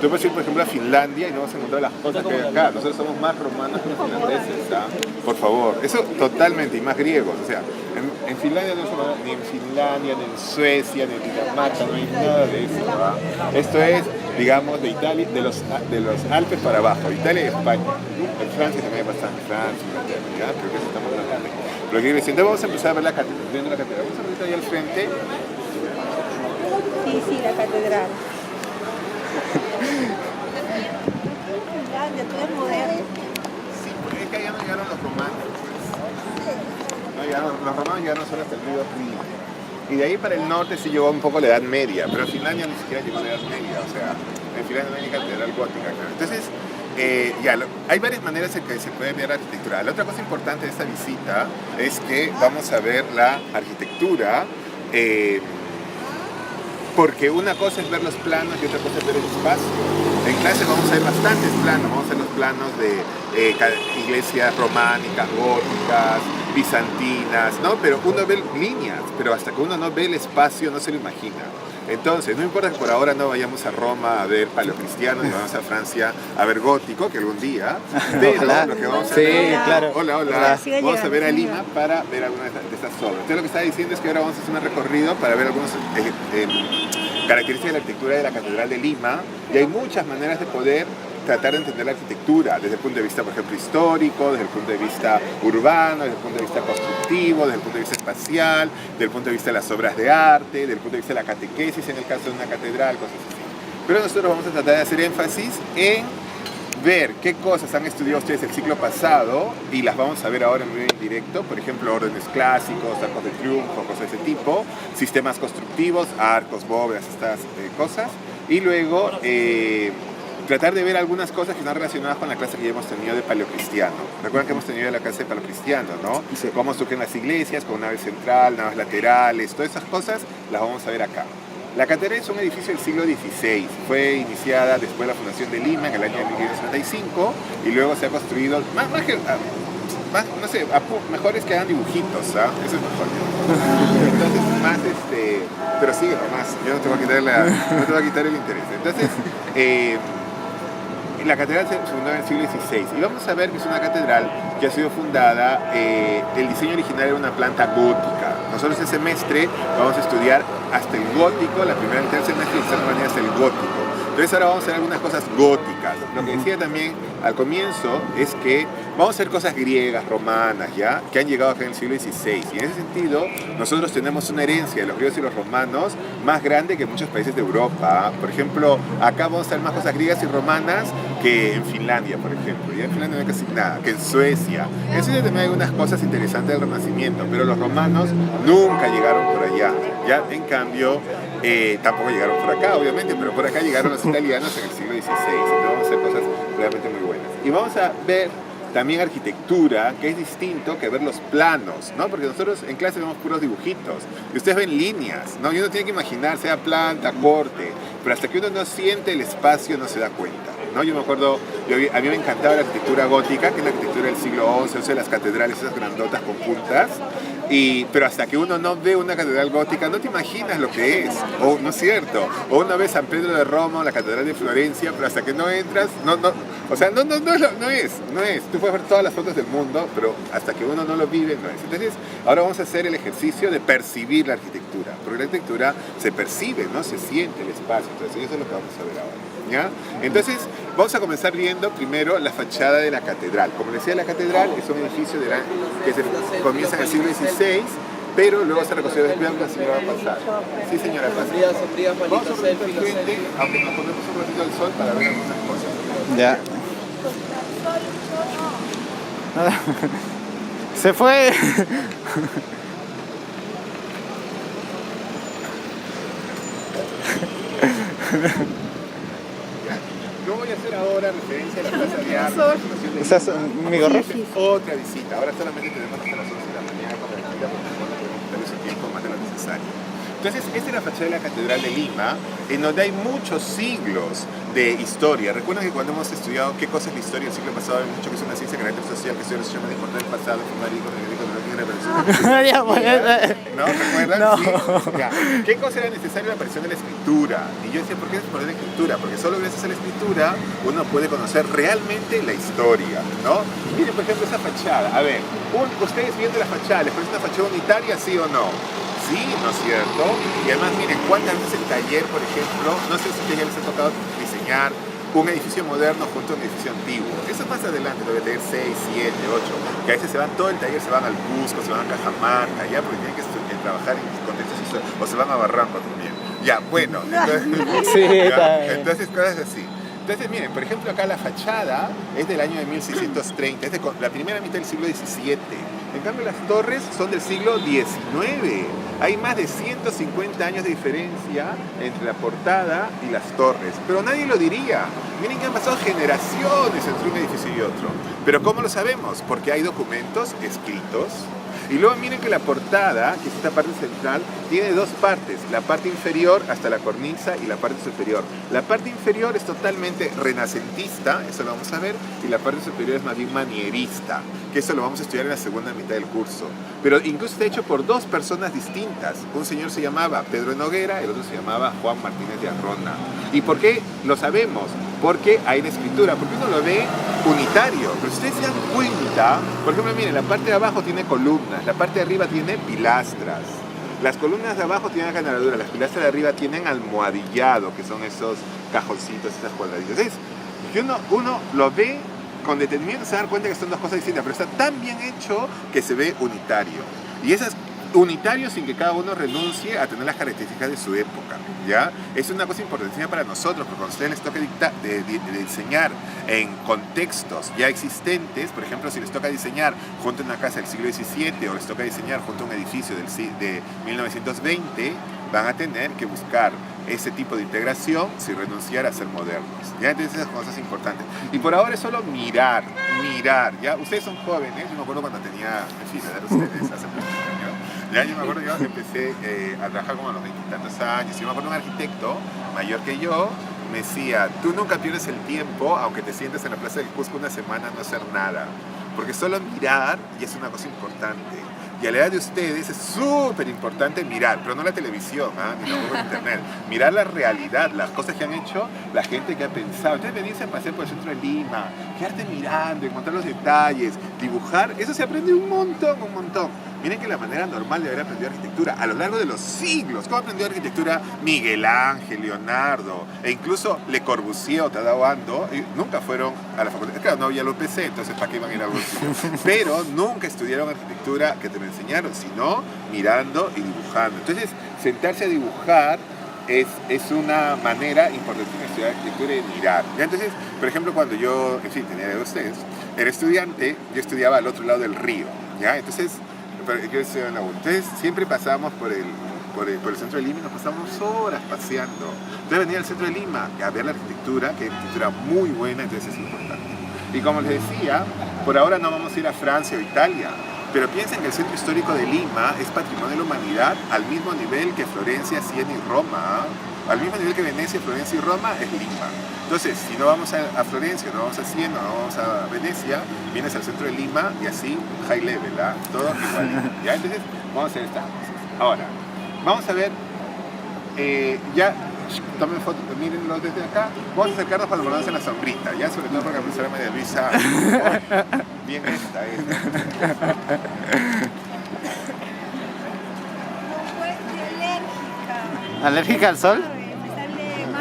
Tú puedes ir, por ejemplo, a Finlandia y no vas a encontrar las cosas que hay acá. Nosotros somos más romanos que finlandeses, ¿ah? Por favor. Eso totalmente, y más griegos. O sea, en Finlandia no es ni en Finlandia, ni en Suecia, ni en Dinamarca, no hay nada de eso, ¿ah? Esto es, digamos, de Italia, de los Alpes para abajo, Italia y España. En Francia también hay bastante, Francia, Inglaterra, ¿ya? Creo que eso estamos hablando. Pero aquí entonces vamos a empezar a ver la catedral, viendo la catedral. Vamos a ver ahí al frente. Sí, la catedral. Finlandia, todo es moderno. Sí, porque es que allá no llegaron los romanos. Pues. No llegaron, los romanos llegaron solo hasta el río Rin. Y de ahí para el norte sí llegó un poco la Edad Media, pero Finlandia ni siquiera llegó a la Edad Media, o sea, en Finlandia no hay ni catedral gótica, claro. Entonces, hay varias maneras en que se puede ver la arquitectura. La otra cosa importante de esta visita es que vamos a ver la arquitectura, porque una cosa es ver los planos y otra cosa es ver el espacio. En clase vamos a ver bastantes planos, vamos a ver los planos de iglesias románicas, góticas, bizantinas, ¿no? Pero uno ve líneas, pero hasta que uno no ve el espacio no se lo imagina. Entonces, no importa que por ahora no vayamos a Roma a ver paleocristiano, ni vamos a Francia a ver gótico, que algún día, pero Ojalá. lo que vamos a Sí, ver, claro. hola, vamos a ver a Lima para ver algunas de estas obras. Entonces, lo que estaba diciendo es que ahora vamos a hacer un recorrido para ver algunas características de la arquitectura de la Catedral de Lima, y hay muchas maneras de poder tratar de entender la arquitectura desde el punto de vista, por ejemplo, histórico, desde el punto de vista urbano, desde el punto de vista constructivo, desde el punto de vista espacial, desde el punto de vista de las obras de arte, desde el punto de vista de la catequesis en el caso de una catedral, cosas así. Pero nosotros vamos a tratar de hacer énfasis en ver qué cosas han estudiado ustedes del siglo pasado y las vamos a ver ahora en medio indirecto, por ejemplo, órdenes clásicos, arcos de triunfo, cosas de ese tipo, sistemas constructivos, arcos, bóvedas, estas cosas, y luego tratar de ver algunas cosas que están relacionadas con la clase que ya hemos tenido de paleocristiano. Recuerdan que hemos tenido la clase de paleocristiano, ¿no? Sí. Cómo surgen las iglesias, con nave central, naves laterales, todas esas cosas las vamos a ver acá. La catedral es un edificio del siglo XVI, fue iniciada después de la fundación de Lima en el año 1535 y luego se ha construido, mejor es que hagan dibujitos, ¿ah? Eso es mejor. Entonces, pero sigue nomás, yo no te voy a quitar el interés. Entonces, la catedral se fundó en el siglo XVI y vamos a ver que es una catedral que ha sido fundada, el diseño original era una planta gótica. Nosotros este semestre vamos a estudiar hasta el gótico, la primera mitad del semestre, y esta manera hasta el gótico. Entonces ahora vamos a hacer algunas cosas góticas. Lo que decía también al comienzo es que vamos a hacer cosas griegas, romanas, ¿ya? Que han llegado acá en el siglo XVI. Y en ese sentido, nosotros tenemos una herencia de los griegos y los romanos más grande que en muchos países de Europa. Por ejemplo, acá vamos a hacer más cosas griegas y romanas que en Finlandia, por ejemplo. Ya en Finlandia no hay casi nada, que en Suecia. En Suecia también hay unas cosas interesantes del Renacimiento, pero los romanos nunca llegaron por allá. Ya, en cambio, tampoco llegaron por acá, obviamente, pero por acá llegaron los italianos en el siglo XVI. Entonces vamos a hacer cosas realmente muy buenas. Y vamos a ver también arquitectura, que es distinto que ver los planos, ¿no? Porque nosotros en clase vemos puros dibujitos y ustedes ven líneas, ¿no? Y uno tiene que imaginar, sea planta, corte, pero hasta que uno no siente el espacio no se da cuenta, ¿no? Yo me acuerdo, a mí me encantaba la arquitectura gótica, que es la arquitectura del siglo XI, o sea, las catedrales esas grandotas con puntas, pero hasta que uno no ve una catedral gótica no te imaginas lo que es, o no es cierto, o una vez San Pedro de Roma o la catedral de Florencia, pero hasta que no entras, no es. Tú puedes ver todas las fotos del mundo, pero hasta que uno no lo vive, no es. Entonces, ahora vamos a hacer el ejercicio de percibir la arquitectura, porque la arquitectura se percibe, no se siente el espacio. Entonces, eso es lo que vamos a ver ahora, ¿ya? Entonces, vamos a comenzar viendo primero la fachada de la catedral. Como les decía, la catedral es un edificio que comienza en el siglo XVI, pero luego se reconstruyó. Cuidado que la señora va a pasar. Sí, señora, pasa. Vamos a ver el frente, aunque nos ponemos un ratito al sol para ver algunas cosas. Ya. Nada. Se fue. Yo voy a hacer ahora referencia a la Plaza de Armas. ¿Esa es mi gorro? Otra visita. Ahora solamente tenemos hasta las 11 de la mañana para la visita porque no podemos darle su tiempo más de lo necesario. Entonces, esta es la fachada de la Catedral de Lima, en donde hay muchos siglos de historia. Recuerden que cuando hemos estudiado qué cosa es la historia del siglo pasado, hay mucho que es una ciencia de carácter social, que se llama de importar el pasado, fumar y con Ya, pues, ¿no? ¿Recuerdan? No. Sí. Ya. ¿Qué cosa era necesaria la aparición de la escritura? Y yo decía, ¿por qué es por la escritura? Porque solo gracias a la escritura uno puede conocer realmente la historia, ¿no? Miren, por ejemplo, esa fachada. A ver, ustedes viendo la fachada, ¿les parece una fachada unitaria, sí o no? Sí, ¿no es cierto? Y además, miren, cuántas veces el taller, por ejemplo, no sé si a ustedes ya les ha tocado diseñar un edificio moderno junto a un edificio antiguo. Eso más adelante, lo de taller 6, 7, 8, que a veces se van todo el taller, se van al Cusco, se van a Cajamarca, ya, porque tienen que trabajar en contextos históricos, o se van a Barranco también. Ya, bueno, entonces, Sí, entonces cosas así. Entonces, miren, por ejemplo, acá la fachada es del año de 1630, es de la primera mitad del siglo XVII. En cambio, las torres son del siglo XIX. Hay más de 150 años de diferencia entre la portada y las torres. Pero nadie lo diría. Miren que han pasado generaciones entre un edificio y otro. Pero ¿cómo lo sabemos? Porque hay documentos escritos. Y luego miren que la portada, que es esta parte central, tiene dos partes. La parte inferior hasta la cornisa y la parte superior. La parte inferior es totalmente renacentista, eso lo vamos a ver, y la parte superior es más bien manierista, que eso lo vamos a estudiar en la segunda mitad del curso. Pero incluso está hecho por dos personas distintas. Un señor se llamaba Pedro de Noguera, el otro se llamaba Juan Martínez de Arrona. ¿Y por qué lo sabemos? Porque hay la escritura, porque uno lo ve unitario. Pero si ustedes se dan cuenta, por ejemplo, miren, la parte de abajo tiene columnas, la parte de arriba tiene pilastras. Las columnas de abajo tienen canaleduras, las pilastras de arriba tienen almohadillado, que son esos cajoncitos, esas cuadraditas. Entonces, que uno lo ve con detenimiento, se da cuenta que son dos cosas distintas, pero está tan bien hecho que se ve unitario. Y esas unitario sin que cada uno renuncie a tener las características de su época, ¿ya? Es una cosa importantísima para nosotros, porque cuando a ustedes les toca de diseñar en contextos ya existentes, por ejemplo, si les toca diseñar junto a una casa del siglo XVII o les toca diseñar junto a un edificio de 1920, van a tener que buscar ese tipo de integración sin renunciar a ser modernos, ¿ya? Entonces esas cosas importantes. Y por ahora es solo mirar, ¿ya? Ustedes son jóvenes, yo me acuerdo cuando tenía, en fin, edad ustedes hace muchos años. Ya, yo me acuerdo, yo empecé a trabajar como a los 20 y tantos años. Yo me acuerdo un arquitecto mayor que yo me decía, tú nunca pierdes el tiempo, aunque te sientes en la Plaza del Cusco una semana a no hacer nada. Porque solo mirar ya es una cosa importante. Y a la edad de ustedes es súper importante mirar, pero no la televisión, ni tampoco el internet. Mirar la realidad, las cosas que han hecho la gente que ha pensado. Ustedes venirse a pasear por el centro de Lima, quedarte mirando, encontrar los detalles, dibujar, eso se aprende un montón, un montón. Miren que la manera normal de haber aprendido arquitectura a lo largo de los siglos, ¿cómo aprendió arquitectura Miguel Ángel, Leonardo, e incluso Le Corbusier o Tadao Ando? Nunca fueron a la facultad. Claro, no había los PC, entonces ¿para qué iban a ir a algo así? Pero nunca estudiaron arquitectura que te lo enseñaron, sino mirando y dibujando. Entonces, sentarse a dibujar es una manera importante de estudiar arquitectura y de mirar. ¿Ya? Entonces, por ejemplo, cuando yo, en fin, tenía de ustedes, era estudiante, yo estudiaba al otro lado del río, ¿ya? Entonces, yo estudiaba en la U. Entonces, siempre pasábamos por el centro de Lima y nos pasábamos horas paseando. Entonces, venía al centro de Lima a ver la arquitectura, que es arquitectura muy buena, entonces es importante. Y como les decía, por ahora no vamos a ir a Francia o Italia, pero piensen que el centro histórico de Lima es patrimonio de la humanidad al mismo nivel que Florencia, Siena y Roma. Al mismo nivel que Venecia, Florencia y Roma es Lima. Entonces, si no vamos a Florencia, no vamos a Siena, no vamos a Venecia, vienes al centro de Lima y así, high level, ¿ah? Todo igual. ¿Ya? Entonces, vamos a hacer estas cosas. Ahora, vamos a ver, ya, tomen fotos, mírenlo desde acá. Vamos a acercarnos cuando volvamos en la sombrita, ¿ya? Sobre todo porque la profesora María Luisa, bien esta. ¿Alérgica al sol?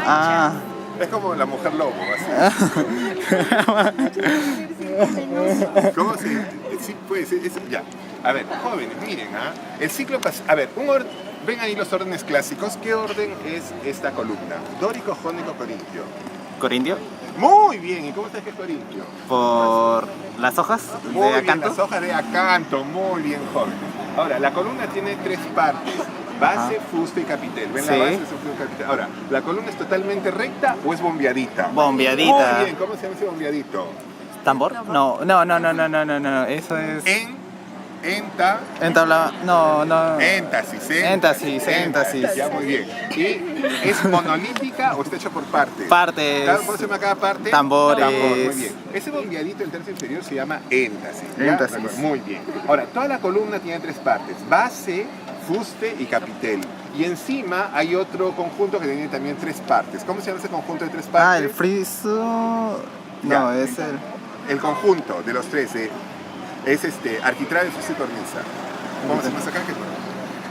Ah. Es como la mujer lobo, así. ¿Cómo se? Sí, puede ser. Ya. A ver, jóvenes, miren, el ciclo pasado. A ver, ven ahí los órdenes clásicos. ¿Qué orden es esta columna? Dórico, jónico, corintio. ¿Corintio? Muy bien. ¿Y cómo sabes que es corintio? Por las hojas muy de bien, acanto. las hojas de acanto. Muy bien, jóvenes. Ahora, la columna tiene tres partes. Base, fuste y capitel. ¿Ven? Sí. La base, fuste y capitel. Ahora, ¿la columna es totalmente recta o es bombeadita? Bombeadita. Muy bien. ¿Cómo se llama ese bombeadito? ¿Tambor? No. Eso es... Entabla... No, no. Éntasis. Éntasis. Ya, muy bien. ¿Y es monolítica o está hecha por partes? Partes. ¿Cómo se llama cada parte? Tambores. Muy bien. Ese bombeadito en tercio inferior se llama éntasis. ¿Ya? Éntasis. Muy bien. Ahora, toda la columna tiene tres partes: base, fuste y capitel. Y encima hay otro conjunto que tiene también tres partes. ¿Cómo se llama ese conjunto de tres partes? Ah, el friso... No, Ya. es el... El conjunto de los tres es arquitrabe, fuste y cornisa. ¿Cómo se llama acá?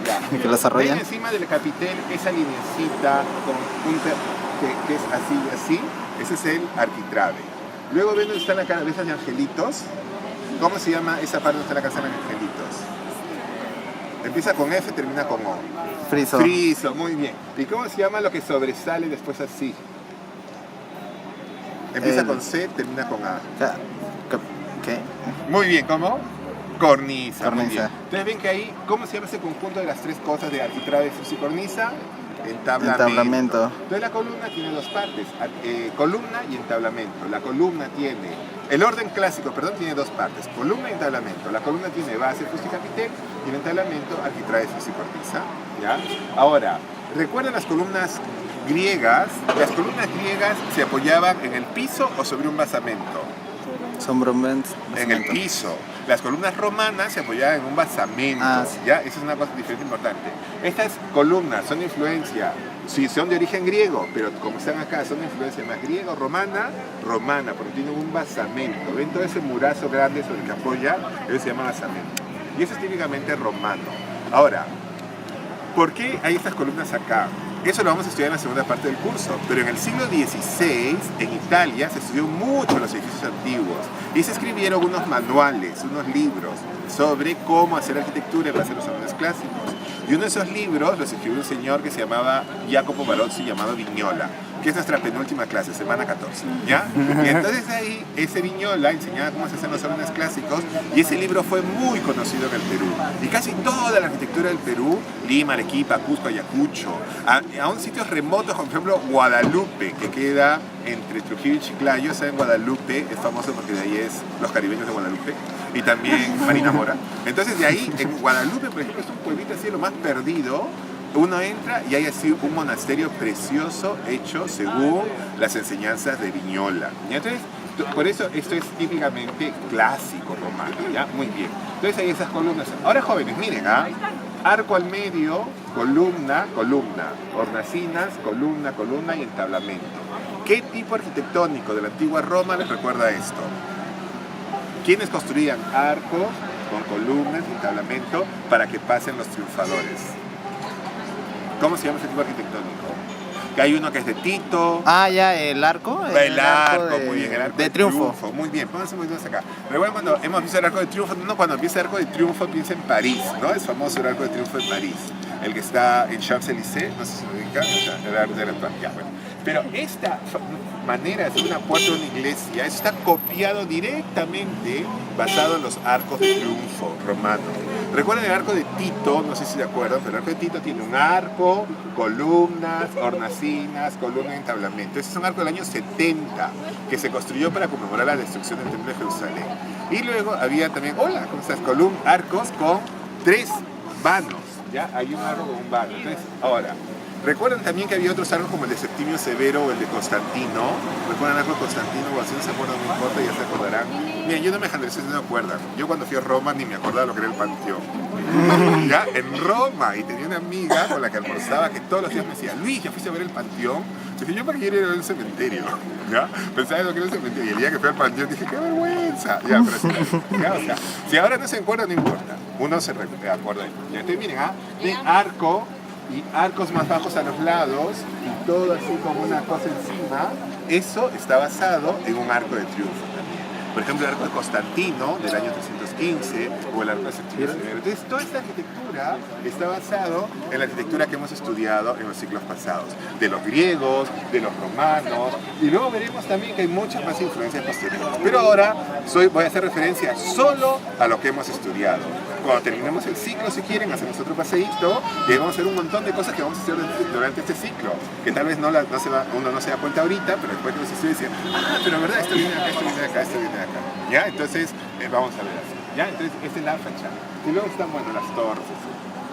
Ya. que lo desarrollan. Ven encima del capitel esa lineecita con punta que es así y así. Ese es el arquitrabe. Luego ven donde están las cabezas de angelitos. ¿Cómo se llama esa parte donde está la cabeza de angelitos? Empieza con F, termina con O. Friso. Friso, muy bien. ¿Y cómo se llama lo que sobresale después así? Empieza con C, termina con A. ¿Qué? Muy bien, ¿cómo? Cornisa. Muy bien. Cornisa. Entonces ven que ahí, ¿cómo se llama ese conjunto de las tres cosas de arquitrabe, fuste y cornisa? Entablamento. Entonces la columna tiene dos partes, columna y entablamento. La columna tiene, el orden clásico, perdón, tiene dos partes, columna y entablamento. La columna tiene base, fuste y capitel, y el entablamento arquitrabe, fuste y cornisa. ¿Ya? Ahora, ¿recuerdan las columnas griegas? Las columnas griegas se apoyaban en el piso o sobre un basamento. En el piso. Las columnas romanas se apoyaban en un basamento. Sí. ¿Ya? Esa es una cosa diferente importante. Estas columnas son de influencia, sí, son de origen griego, pero como están acá, son de influencia más griego-romana, porque tienen un basamento. ¿Ven todo ese murazo grande sobre el que apoya? Eso se llama basamento. Y eso es típicamente romano. Ahora, ¿por qué hay estas columnas acá? Eso lo vamos a estudiar en la segunda parte del curso, pero en el siglo XVI, en Italia, se estudió mucho los edificios antiguos y se escribieron unos manuales, unos libros sobre cómo hacer arquitectura en base a los salones clásicos. Y uno de esos libros los escribió un señor que se llamaba Jacopo Barozzi, llamado Vignola, que es nuestra penúltima clase, semana 14, ¿ya? Y entonces ahí, ese Vignola enseñaba cómo se hacen los salones clásicos y ese libro fue muy conocido en el Perú. Y casi toda la arquitectura del Perú, Lima, Arequipa, Cusco, Ayacucho, aún sitios remotos, como por ejemplo Guadalupe, que queda entre Trujillo y Chiclayo. ¿Saben? Guadalupe es famoso porque de ahí es los caribeños de Guadalupe, y también Marina Mora. Entonces de ahí, en Guadalupe, por ejemplo, es un pueblito así, lo más perdido. Uno entra y hay así un monasterio precioso hecho según las enseñanzas de Vignola. ¿Ya? Entonces, por eso esto es típicamente clásico romano, ¿ya? Muy bien. Entonces hay esas columnas. Ahora, jóvenes, miren, arco al medio, columna, hornacinas, columna y entablamento. ¿Qué tipo arquitectónico de la antigua Roma les recuerda esto? ¿Quiénes construían arcos con columnas y entablamento para que pasen los triunfadores? ¿Cómo se llama ese tipo arquitectónico? Que hay uno que es de Tito. Ya, el arco. El arco, muy bien, el arco de triunfo. Muy bien, pónganse muy bien acá. Recuerden cuando hemos visto el arco de triunfo, cuando empieza el arco de triunfo piensa en París, ¿no? Es famoso el arco de triunfo de París. El que está en Champs-Élysées, no sé si lo ubican, el arco de la actual, ya, bueno. Pero esta manera de hacer una puerta de una iglesia, eso está copiado directamente basado en los arcos de triunfo romanos. Recuerden el arco de Tito, no sé si se acuerdan, pero el arco de Tito tiene un arco, columnas, hornacinas, columna y entablamento. Ese es un arco del año 70 que se construyó para conmemorar la destrucción del Templo de Jerusalén. Y luego había también, ¿cómo estás? Arcos con 3 vanos, ¿ya? Hay un arco con un vano. Entonces, ahora, recuerden también que había otros arcos como el de Septimio Severo o el de Constantino. ¿Recuerdan el arco de Constantino? O si no se acuerdan, no importa, ya se acordarán. Miren, yo no me si no me acuerdan. Yo cuando fui a Roma ni me acordaba lo que era el Panteón. Ya, en Roma. Y tenía una amiga con la que almorzaba que todos los días me decía: Luis, ¿ya fuiste a ver el Panteón? Dije, yo para qué ir a el cementerio. ¿Ya? Pensaba lo que era el cementerio. Y el día que fui al Panteón dije, ¡qué vergüenza! Ya, pero ya, o sea, si ahora no se acuerda, no importa. Uno se acuerda. Ya, entonces miren, de arco y arcos más bajos a los lados y todo así como una cosa encima, eso está basado en un arco de triunfo también. Por ejemplo, el arco de Constantino del año 315 o el arco de Septimio Severo. Entonces, toda esta arquitectura está basado en la arquitectura que hemos estudiado en los siglos pasados, de los griegos, de los romanos, y luego veremos también que hay muchas más influencias posteriores. Pero ahora voy a hacer referencia solo a lo que hemos estudiado. Cuando terminemos el ciclo, si quieren, hacemos otro paseíto y vamos a hacer un montón de cosas que vamos a hacer durante este ciclo, que tal vez uno no se da cuenta ahorita, pero después que los estudie dicen, pero verdad, esto viene de acá, esto viene de acá, esto viene de acá. ¿Ya? Entonces, vamos a ver así. ¿Ya? Entonces, esta es la fachada. Y luego están, bueno, las torres.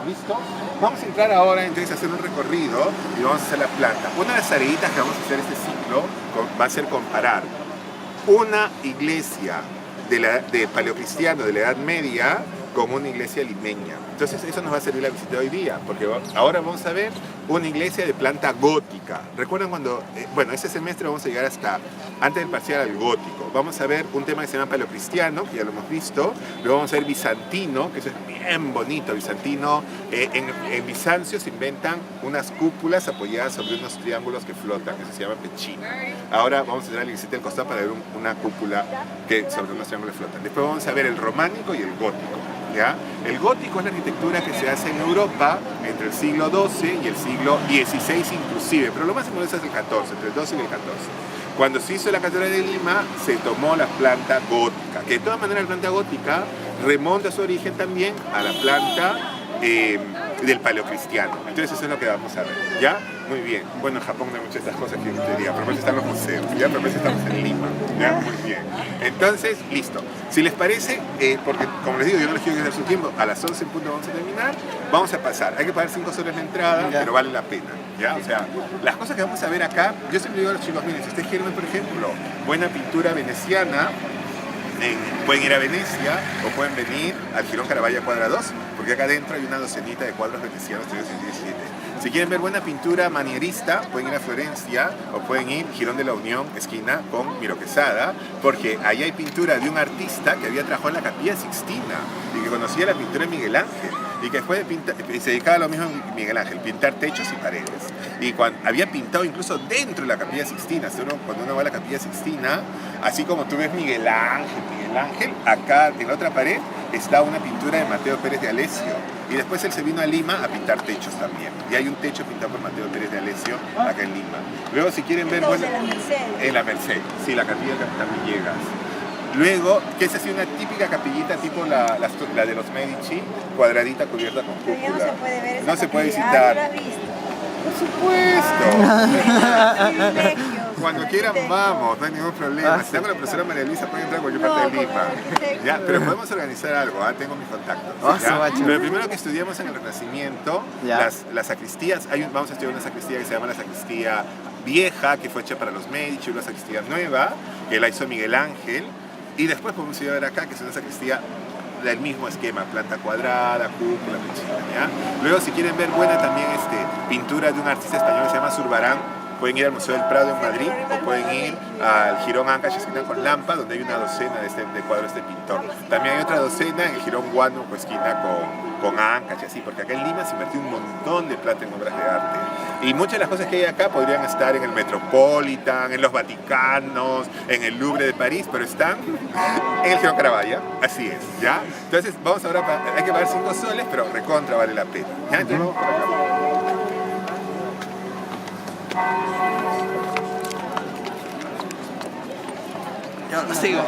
¿Listo? Vamos a entrar ahora entonces a hacer un recorrido y vamos a hacer la planta. Una de las tareitas que vamos a hacer este ciclo va a ser comparar una iglesia de paleocristiano de la Edad Media con una iglesia limeña. Entonces eso nos va a servir la visita de hoy día, porque ahora vamos a ver una iglesia de planta gótica. ¿Recuerdan cuando, bueno, este semestre vamos a llegar hasta, antes del parcial, al gótico? Vamos a ver un tema que se llama paleocristiano, que ya lo hemos visto. Luego vamos a ver bizantino, que eso es bien bonito. Bizantino, en Bizancio se inventan unas cúpulas apoyadas sobre unos triángulos que flotan, que se llama pechina. Ahora vamos a entrar a la iglesia del costado para ver una cúpula que sobre unos triángulos flotan. Después vamos a ver el románico y el gótico. ¿Ya? El gótico es la arquitectura que se hace en Europa entre el siglo XII y el siglo XVI inclusive, pero lo más importante es el XIV, entre el XII y el XIV. Cuando se hizo la Catedral de Lima, se tomó la planta gótica, que de todas maneras la planta gótica remonta su origen también a la planta del paleocristiano. Entonces eso es lo que vamos a ver, ¿ya? Muy bien. Bueno, en Japón no hay muchas de estas cosas que te diría, pero por eso están los museos, ¿ya? Pero por eso estamos en Lima, ¿ya? Muy bien. Entonces, listo. Si les parece, porque como les digo, yo no les quiero quitar su tiempo, a las 11 en punto vamos a terminar, vamos a pasar. Hay que pagar 5 soles la entrada, pero vale la pena, ¿ya? O sea, las cosas que vamos a ver acá, yo siempre digo a los chicos, miren, si ustedes quieren ver, por ejemplo, buena pintura veneciana, pueden ir a Venecia o pueden venir al Girón Caravaggio Cuadra 2, porque acá adentro hay una docenita de cuadros venecianos del siglo XVII. Si quieren ver buena pintura manierista, pueden ir a Florencia o pueden ir Girón de la Unión, esquina con Miro Quesada, porque ahí hay pintura de un artista que había trabajado en la Capilla Sixtina y que conocía la pintura de Miguel Ángel y que después de pintar, se dedicaba a lo mismo a Miguel Ángel, pintar techos y paredes. Y cuando había pintado incluso dentro de la Capilla Sixtina, cuando uno va a la Capilla Sixtina, así como tú ves Miguel Ángel, acá en la otra pared está una pintura de Mateo Pérez de Alessio. Y después él se vino a Lima a pintar techos también. Y hay un techo pintado por Mateo Pérez de Alessio acá en Lima. Luego, si quieren ver... Bueno, en la Merced, sí, la capilla del Capitán Villegas. Luego, que es así una típica capillita tipo la de los Medici, cuadradita cubierta con cúpula. Pero ya no se puede ver esa no se puede capilla. visitar. ¿Lo has visto? Por supuesto. Privilegios. Cuando quieran vamos, no hay ningún problema. Si están con la profesora María Luisa pueden entrar a cualquier parte de Lima. ¿Ya? Pero podemos organizar algo, tengo mis contactos. ¿Ya? Pero primero que estudiamos en el Renacimiento, las sacristías, vamos a estudiar una sacristía que se llama la sacristía vieja, que fue hecha para los Medici, una sacristía nueva, que la hizo Miguel Ángel, y después podemos ir a ver acá, que es una sacristía del mismo esquema, planta cuadrada, cúpula, pechina, ¿ya? Luego, si quieren ver buena también pintura de un artista español que se llama Zurbarán, pueden ir al Museo del Prado en Madrid o pueden ir al Girón Áncash, esquina con Lampa, donde hay una docena de cuadros de este pintor. También hay otra docena en el Girón Huánuco, esquina con Áncash, así, porque acá en Lima se invirtió un montón de plata en obras de arte. Y muchas de las cosas que hay acá podrían estar en el Metropolitan, en los Vaticanos, en el Louvre de París, pero están en el Girón Caravaggio, así es, ¿ya? Entonces, vamos ahora, hay que pagar 5 soles, pero recontra vale la pena, ¿ya? Entonces, vamos por acá. Yo lo sigo.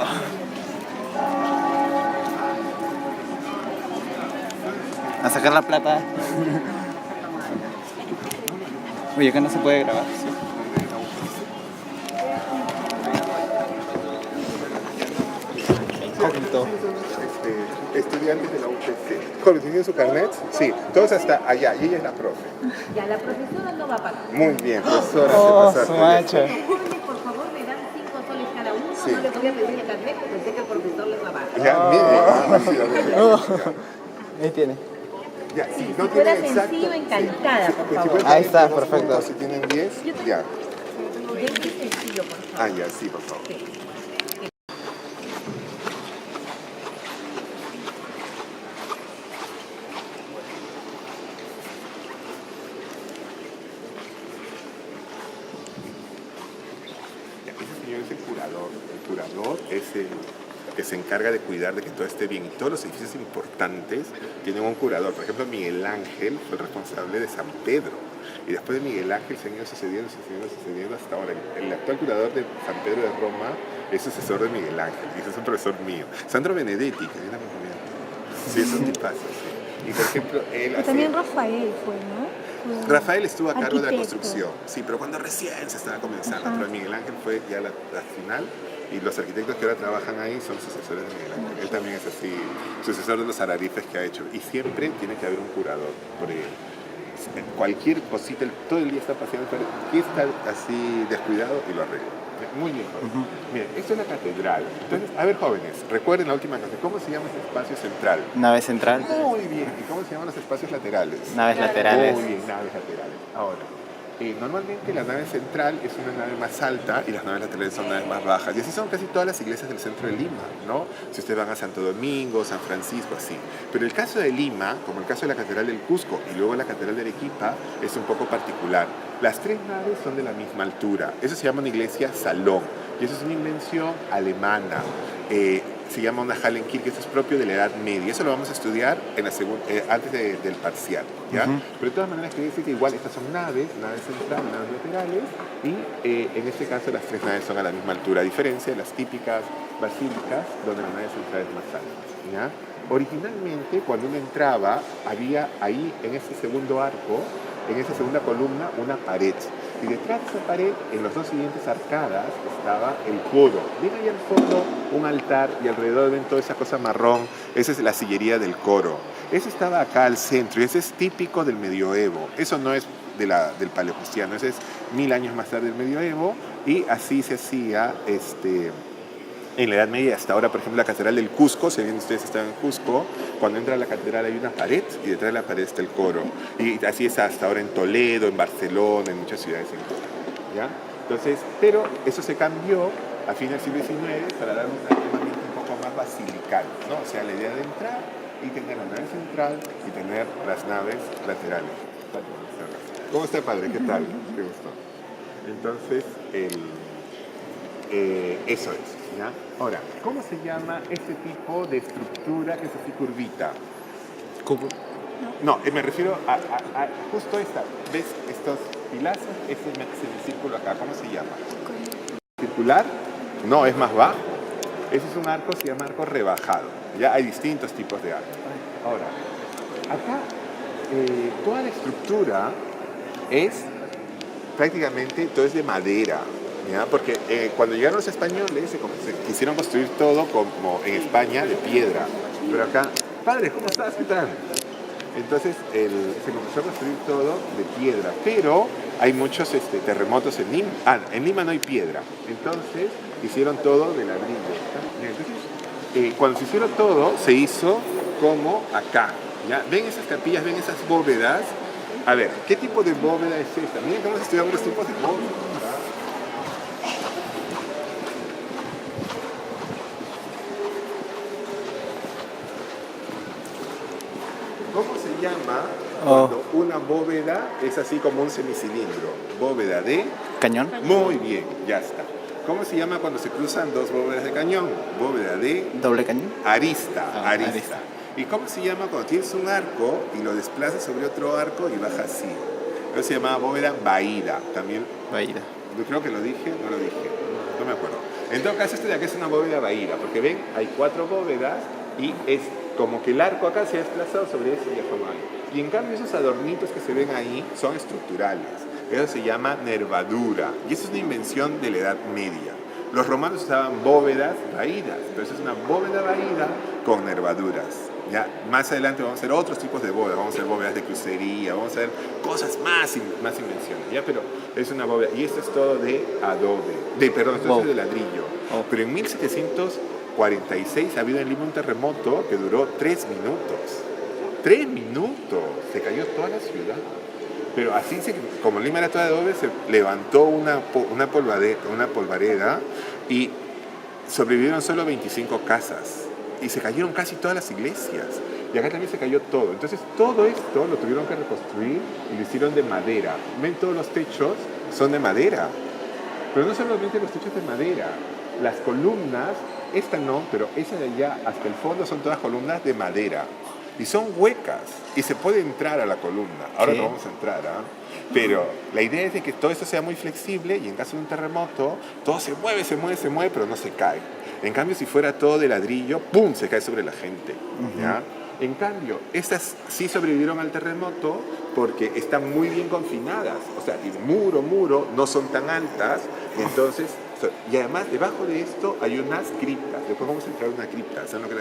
A sacar la plata. Oye, acá no se puede grabar. Estudiantes de la UPC. Jorge, ¿tienen su carnet? Sí, todos hasta allá, y ella es la profe. Ya, la profesora no va a pagar. Muy bien, profesora. Su macho. Por favor, me dan 5 soles cada uno. Sí. No le voy a pedir el carnet, porque sé que el profesor les va a pagar. Ya, mire. Ahí tiene. Ya, si Si no fuera tienen sencillo, exacto, encantada, sí. por Si favor. pueden Ahí tener está, dos perfecto. puntos, si tienen 10, ya. Es sencillo, por favor. Ya, sí, por favor. Sí. Ya, ese señor es el curador. El curador es el que se encarga de cuidar de que todo esté bien. Y todos los edificios importantes tienen un curador. Por ejemplo, Miguel Ángel fue el responsable de San Pedro. Y después de Miguel Ángel se han ido sucediendo hasta ahora. El actual curador de San Pedro de Roma es sucesor de Miguel Ángel. Y ese es un profesor mío. Sandro Benedetti, que viene a Sí, es un tipazo. Sí. Y por ejemplo, él Pero también Rafael fue, ¿no? Rafael estuvo a cargo de la Arquitecto. construcción, sí, pero cuando recién se estaba comenzando. Ajá. Pero Miguel Ángel fue ya la final y los arquitectos que ahora trabajan ahí son sucesores de Miguel Ángel. Él también es así, sucesor de los ararifes que ha hecho. Y siempre tiene que haber un curador, porque cualquier cosita, todo el día está paseando, pero aquí está así descuidado y lo arregla. Muy bien, joven. Miren, esto es la catedral. Entonces, a ver, jóvenes, recuerden la última clase. ¿Cómo se llama ese espacio central? Nave central, Muy bien. ¿Y cómo se llaman los espacios laterales? naves laterales. Muy bien, naves laterales. Ahora, normalmente la nave central es una nave más alta y las naves laterales son naves más bajas. Y así son casi todas las iglesias del centro de Lima, ¿no? Si ustedes van a Santo Domingo, San Francisco, así. Pero el caso de Lima, como el caso de la Catedral del Cusco y luego la Catedral de Arequipa, es un poco particular. Las tres naves son de la misma altura. Eso se llama una iglesia salón. Y eso es una invención alemana. Se llama una Hallenkirche, eso es propio de la Edad Media. Eso lo vamos a estudiar en la antes del parcial, ¿ya? Pero de todas maneras quiere decir que igual estas son naves centrales, naves laterales, y en este caso las tres naves son a la misma altura, a diferencia de las típicas basílicas, donde la nave central es más alta, ¿ya? Originalmente, cuando uno entraba, había ahí, en ese segundo arco, en esa segunda columna, una pared. Y detrás de esa pared, en las dos siguientes arcadas, estaba el coro. Ven ahí al fondo un altar y alrededor ven toda esa cosa marrón. Esa es la sillería del coro. Eso estaba acá al centro y ese es típico del medioevo. Eso no es del paleocristiano, ese es 1000 años más tarde del medioevo y así se hacía en la Edad Media hasta ahora. Por ejemplo, la Catedral del Cusco, si bien ustedes están en Cusco, cuando entra a la catedral hay una pared y detrás de la pared está el coro. Y así es hasta ahora en Toledo, en Barcelona, en muchas ciudades en España, ¿ya? Entonces, pero eso se cambió a fin del siglo XIX para dar un armamento un poco más basilical, ¿no? O sea, la idea de entrar y tener la nave central y tener las naves laterales. ¿Cómo está, padre? ¿Qué tal? ¿Te gustó? Entonces, eso es, ¿ya? Ahora, ¿cómo se llama este tipo de estructura que es así curvita? Cubo. No, me refiero a justo esta. ¿Ves estos pilastros? Este semicírculo acá, ¿cómo se llama? ¿Circular? No, es más bajo. Ese es un arco, se llama arco rebajado. Ya hay distintos tipos de arcos. Ahora, acá toda la estructura es prácticamente todo es de madera, ¿ya? Porque cuando llegaron los españoles se quisieron construir todo como en España de piedra. Pero acá, padre, ¿cómo estás? ¿Qué tal? Entonces se comenzó a construir todo de piedra, pero hay muchos terremotos en Lima. En Lima no hay piedra, entonces hicieron todo de ladrillo. Entonces, cuando se hicieron todo, se hizo como acá. ¿Ya? ¿Ven esas capillas? ¿Ven esas bóvedas? A ver, ¿qué tipo de bóveda es esta? Miren cómo se estudian los tipos de bóvedas. ¿Cómo se llama cuando una bóveda es así como un semicilindro? Bóveda de... Cañón. Muy bien, ya está. ¿Cómo se llama cuando se cruzan dos bóvedas de cañón? Bóveda de... Doble cañón. Arista, arista. Arista. ¿Y cómo se llama cuando tienes un arco y lo desplazas sobre otro arco y baja así? Eso se llama bóveda vaída. También, Vaída. yo creo que lo dije, no lo dije, no me acuerdo. En todo caso, de acá es una bóveda vaída, porque ven, hay 4 bóvedas y es como que el arco acá se ha desplazado sobre ese diafragma. Y en cambio esos adornitos que se ven ahí son estructurales. Eso se llama nervadura. Y eso es una invención de la Edad Media. Los romanos usaban bóvedas vaídas, pero eso es una bóveda vaída con nervaduras. Ya, más adelante vamos a hacer otros tipos de bóvedas, vamos a hacer bóvedas de crucería, vamos a hacer cosas más invenciones, ¿ya? Pero es una bóveda, y esto es todo de adobe, esto es de ladrillo. Pero en 1746 ha habido en Lima un terremoto que duró 3 minutos. 3 minutos, se cayó toda la ciudad. Pero así, como Lima era toda de adobe, se levantó una polvareda y sobrevivieron solo 25 casas. Y se cayeron casi todas las iglesias. Y acá también se cayó todo. Entonces todo esto lo tuvieron que reconstruir y lo hicieron de madera. Ven, todos los techos son de madera. Pero no solamente los techos de madera. Las columnas, esta no, pero esa de allá hasta el fondo son todas columnas de madera. Y son huecas. Y se puede entrar a la columna. Ahora no vamos a entrar, ¿ah? Pero la idea es de que todo esto sea muy flexible y en caso de un terremoto, todo se mueve, pero no se cae. En cambio, si fuera todo de ladrillo, ¡pum!, se cae sobre la gente, ¿ya? En cambio, estas sí sobrevivieron al terremoto porque están muy bien confinadas. O sea, el muro, no son tan altas. Entonces, y además, debajo de esto hay unas criptas. Después vamos a entrar a una cripta. ¿Saben lo que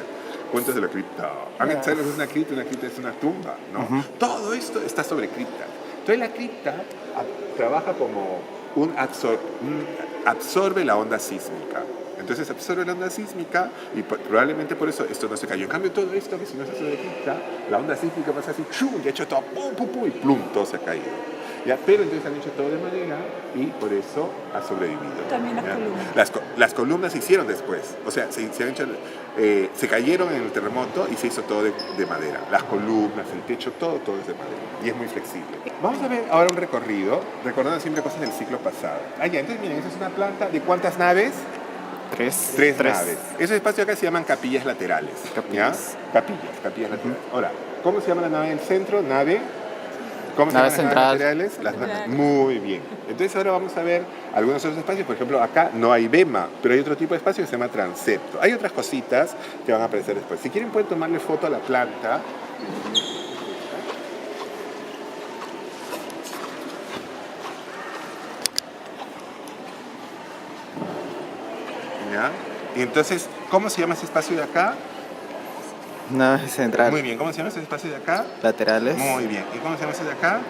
cuentos de la cripta? ¿Saben lo que es una cripta? Una cripta es una tumba, ¿no? Todo esto está sobre cripta. Entonces, la cripta trabaja como absorbe la onda sísmica. Entonces absorbe la onda sísmica y probablemente por eso esto no se cayó. En cambio, todo esto, que si no se hace de cripta, la onda sísmica pasa así, ¡chum! Y ha hecho todo, ¡pum, pum, pum! Y ¡plum! Todo se ha caído. ¿Ya? Pero entonces han hecho todo de madera y por eso ha sobrevivido. También las columnas. Las columnas se hicieron después. O sea, se cayeron en el terremoto y se hizo todo de madera. Las columnas, el techo, todo es de madera. Y es muy flexible. Vamos a ver ahora un recorrido, recordando siempre cosas del ciclo pasado. Ya, entonces miren, esa es una planta. ¿De cuántas naves? Tres naves. Esos espacios acá se llaman capillas laterales. Capillas laterales. Ahora, ¿cómo se llama la nave del centro? ¿Cómo se llaman las naves laterales? Muy bien. Entonces ahora vamos a ver algunos otros espacios. Por ejemplo, acá no hay bema, pero hay otro tipo de espacio que se llama transepto. Hay otras cositas que van a aparecer después. Si quieren pueden tomarle foto a la planta. ¿Ya? Y entonces, ¿cómo se llama ese espacio de acá? Nave central. Muy bien, ¿cómo se llama ese espacio de acá? Laterales. Muy bien. ¿Y cómo se llama ese de acá?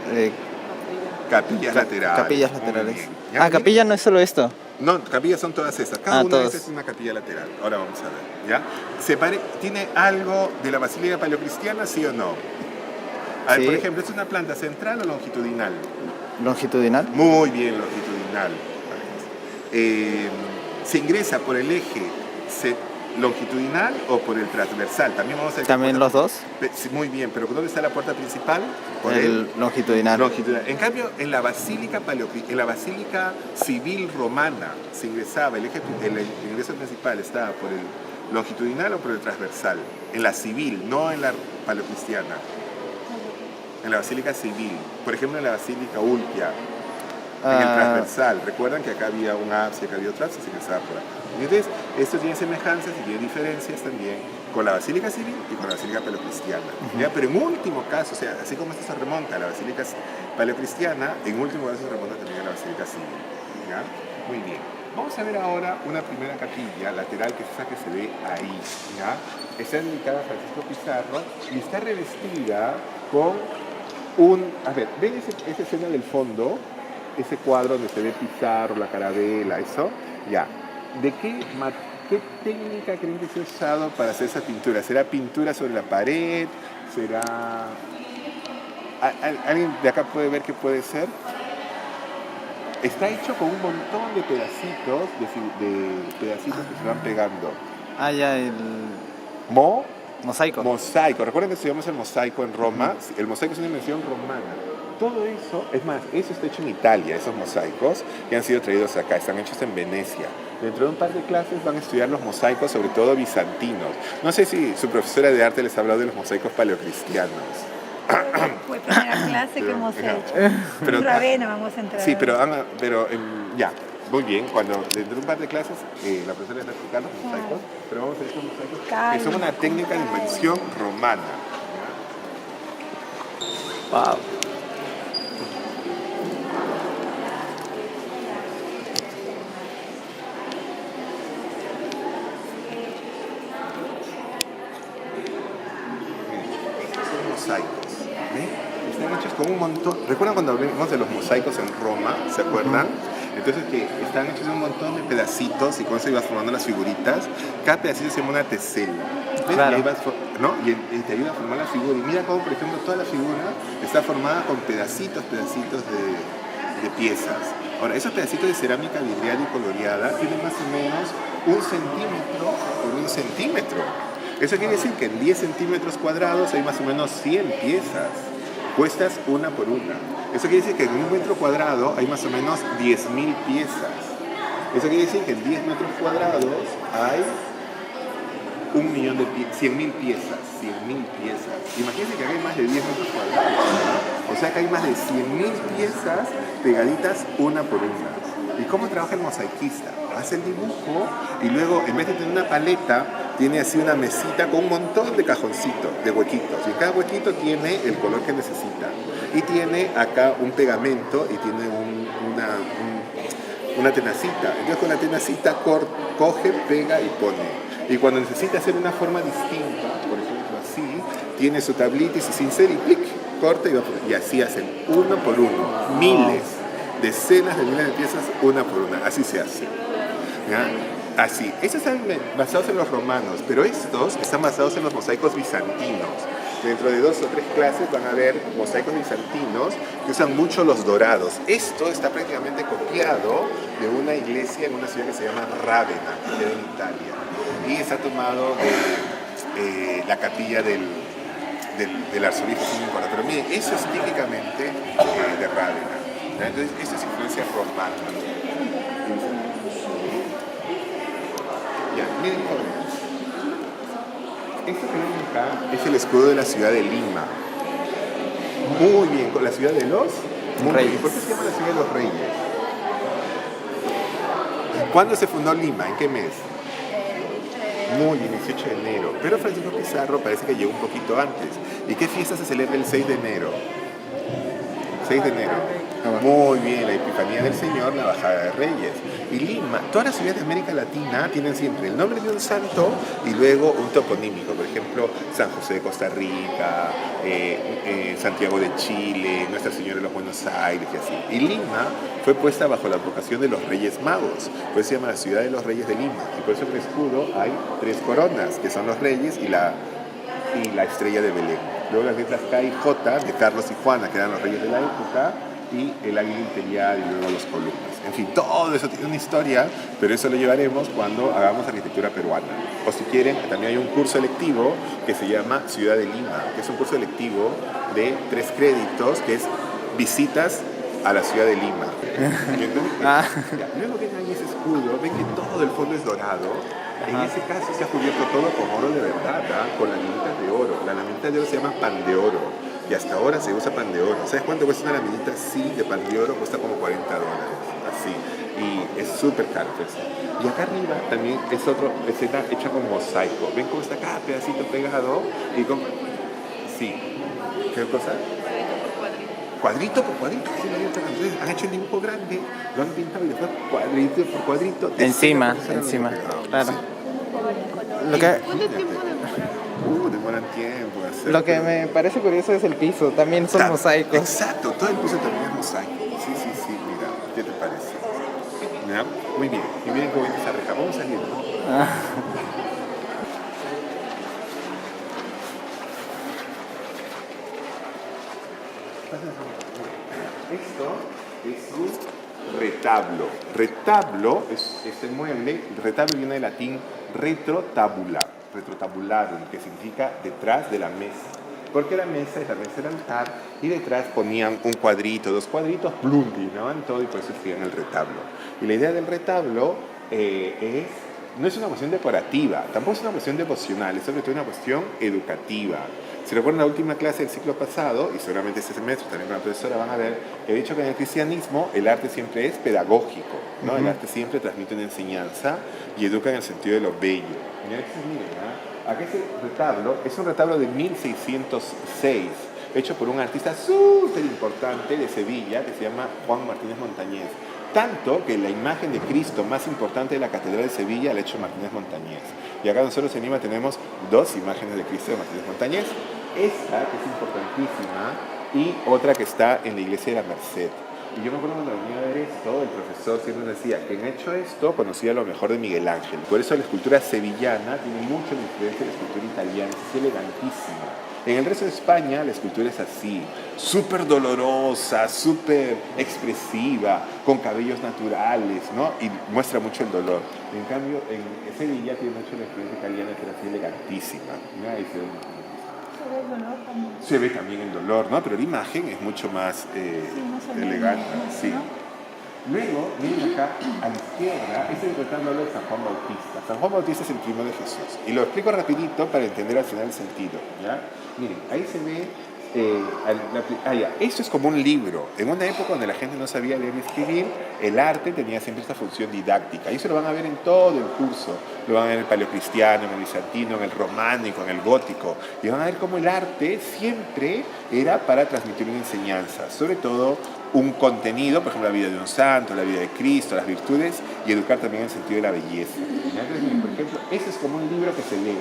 Capillas laterales. Capillas laterales. Capilla no es solo esto. No, capillas son todas estas. Cada una de todas. estas es una capilla lateral. Ahora vamos a ver, ¿ya? ¿Tiene algo de la basílica paleocristiana, sí o no? A ver, Sí. por ejemplo, ¿es una planta central o longitudinal? Longitudinal. Muy bien, longitudinal. ¿Se ingresa por el eje longitudinal o por el transversal? También vamos a ver. También los dos. Sí, muy bien, pero ¿dónde está la puerta principal? Por El longitudinal. En cambio, en la basílica civil romana se ingresaba, el ingreso principal estaba por el longitudinal o por el transversal. En la civil, no en la paleocristiana. En la basílica civil. Por ejemplo, en la basílica Ulpia. En el transversal. Recuerdan que acá había un ábside, acá había otro ábside, se ingresaba por ahí. Entonces, esto tiene semejanzas y tiene diferencias también con la basílica civil y con la basílica paleocristiana. ¿Ya? Pero en último caso, o sea, así como esto se remonta a la basílica paleocristiana, en último caso se remonta también a la basílica civil. ¿Ya? Muy bien. Vamos a ver ahora una primera capilla lateral que es esa que se ve ahí. ¿Ya? Está dedicada a Francisco Pizarro y está revestida con a ver, ¿ven esa escena del fondo? Ese cuadro donde se ve Pizarro, la carabela, eso. Ya. ¿De qué técnica creen que se ha usado para hacer esa pintura? ¿Será pintura sobre la pared? ¿Será...? ¿Alguien de acá puede ver qué puede ser? Está hecho con un montón de pedacitos, que se van pegando. El mosaico. Mosaico. ¿Recuerdan que estudiamos el mosaico en Roma? El mosaico es una invención romana. Todo eso, es más, eso está hecho en Italia, esos mosaicos que han sido traídos acá, están hechos en Venecia. Dentro de un par de clases van a estudiar los mosaicos, sobre todo bizantinos. No sé si su profesora de arte les ha hablado de los mosaicos paleocristianos. Fue primera clase que hemos hecho. Pero, Ravena vamos a entrar. Sí, pero ya, muy bien. Dentro de un par de clases la profesora les va a explicar los mosaicos, pero vamos a ver estos mosaicos que son una técnica de invención romana. Wow. Mosaicos, ¿ven? Están hechos con un montón. ¿Recuerdan cuando hablamos de los mosaicos en Roma? ¿Se acuerdan? Entonces que están hechos de un montón de pedacitos y con eso ibas formando las figuritas. Cada pedacito se llama una tesela. ¿Ves? Claro. Y te ayuda a formar la figura. Y mira cómo, por ejemplo, toda la figura está formada con pedacitos de piezas. Ahora, esos pedacitos de cerámica vidriada y coloreada tienen más o menos 1 centímetro por 1 centímetro. Eso quiere decir que en 10 centímetros cuadrados hay más o menos 100 piezas, puestas una por una. Eso quiere decir que en 1 metro cuadrado hay más o menos 10.000 piezas. Eso quiere decir que en 10 metros cuadrados hay 1 millón de piezas, 100.000 piezas, 100.000 piezas. Imagínense que acá hay más de 10 metros cuadrados, ¿no? O sea que hay más de 100.000 piezas pegaditas una por una. ¿Y cómo trabaja el mosaiquista? Hace el dibujo y luego, en vez de tener una paleta, tiene así una mesita con un montón de cajoncitos, de huequitos. Y cada huequito tiene el color que necesita. Y tiene acá un pegamento y tiene una tenacita. Entonces con la tenacita coge, pega y pone. Y cuando necesita hacer una forma distinta, por ejemplo así, tiene su tablita y su cincel y clic, corta y va a poner. Y así hacen uno por uno, miles, decenas de miles de piezas, una por una. Así se hace. ¿Ya? Así. Estos están basados en los romanos, pero estos están basados en los mosaicos bizantinos. Dentro de 2 o 3 clases van a ver mosaicos bizantinos que usan mucho los dorados. Esto está prácticamente copiado de una iglesia en una ciudad que se llama Rávena, que queda en Italia. Y está tomado de la capilla del arzobispo Nicola. Pero miren, eso es típicamente de Rávena. Entonces, esto es influencia romana. Ya, miren jóvenes. Esto que ven acá es el escudo de la ciudad de Lima. Muy bien, con la ciudad de los Reyes. ¿Por qué se llama la ciudad de los Reyes? ¿Cuándo se fundó Lima? ¿En qué mes? Muy bien, 18 de enero. Pero Francisco Pizarro parece que llegó un poquito antes. ¿Y qué fiesta se celebra el 6 de enero? 6 de enero. Muy bien, la Epifanía del Señor, la Bajada de Reyes. Y Lima, todas las ciudades de América Latina tienen siempre el nombre de un santo y luego un toponímico. Por ejemplo, San José de Costa Rica, Santiago de Chile, Nuestra Señora de los Buenos Aires y así. Y Lima fue puesta bajo la advocación de los Reyes Magos. Por eso se llama la ciudad de los Reyes de Lima. Y por eso en el escudo hay 3 coronas, que son los Reyes y la estrella de Belén. Luego las letras K y J de Carlos y Juana, que eran los reyes de la época, y el águila imperial y luego los columnas. En fin, todo eso tiene una historia, pero eso lo llevaremos cuando hagamos arquitectura peruana. O si quieren, también hay un curso electivo que se llama Ciudad de Lima, que es un curso electivo de 3 créditos, que es visitas a la ciudad de Lima. Y entonces, luego ven ahí ese escudo, ven que todo el fondo es dorado. En ese caso se ha cubierto todo con oro de verdad, con laminitas de oro. La laminita de oro se llama pan de oro. Y hasta ahora se usa pan de oro. ¿Sabes cuánto cuesta una laminita así de pan de oro? Cuesta como $40, así. Y es súper caro pues. Y acá arriba también es otra escena hecha con mosaico. ¿Ven cómo está cada pedacito pegado? Y con... Sí. ¿Qué cosa? Cuadrito por cuadrito. Entonces han hecho el dibujo grande, lo han pintado y después cuadrito por cuadrito. Encima, claro. Lo que... demoran tiempo en hacerlo. Lo que me parece curioso es el piso, también son mosaicos. Exacto, todo el piso también es mosaico. Sí, mira, ¿qué te parece? ¿Ya? Muy bien, y miren cómo viene esa reja. Vamos saliendo. Esto es un retablo. Retablo es este mueble. El retablo viene del latín retrotabularum, que significa detrás de la mesa. Porque la mesa es la mesa del altar y detrás ponían un cuadrito, 2 cuadritos, plum, llenaban todo y por eso escribían el retablo. Y la idea del retablo no es una cuestión decorativa, tampoco es una cuestión devocional, es sobre todo una cuestión educativa. Si recuerdan la última clase del ciclo pasado, y seguramente este semestre también con la profesora van a ver, he dicho que en el cristianismo el arte siempre es pedagógico, ¿no? El arte siempre transmite una enseñanza y educa en el sentido de lo bello. Miren, acá este retablo es un retablo de 1606, hecho por un artista súper importante de Sevilla que se llama Juan Martínez Montañés. Tanto que la imagen de Cristo más importante de la Catedral de Sevilla la ha hecho Martínez Montañés. Y acá nosotros en Lima tenemos 2 imágenes de Cristo de Martínez Montañés. Esta, que es importantísima, y otra que está en la iglesia de la Merced. Y yo me acuerdo cuando venía a ver esto, el profesor siempre nos decía, quien ha hecho esto conocía lo mejor de Miguel Ángel. Por eso la escultura sevillana tiene mucha influencia de la escultura italiana, es elegantísima. En el resto de España la escultura es así, súper dolorosa, súper expresiva, con cabellos naturales, ¿no? Y muestra mucho el dolor. En cambio, en Sevilla tiene mucho la influencia italiana, que es así elegantísima, ¿no? Ahí se ve también el dolor, ¿no? Pero la imagen es mucho más elegante, sí. Luego, miren acá a la izquierda, este es el retablo de San Juan Bautista. San Juan Bautista es el primo de Jesús. Y lo explico rapidito para entender al final el sentido, ¿ya? Miren, ahí se ve, esto es como un libro. En una época donde la gente no sabía leer y escribir, el arte tenía siempre esta función didáctica. Y eso lo van a ver en todo el curso. Lo van a ver en el paleocristiano, en el bizantino, en el románico, en el gótico. Y van a ver cómo el arte siempre era para transmitir una enseñanza, sobre todo un contenido, por ejemplo, la vida de un santo, la vida de Cristo, las virtudes, y educar también en el sentido de la belleza. Entonces, por ejemplo, ese es como un libro que se lee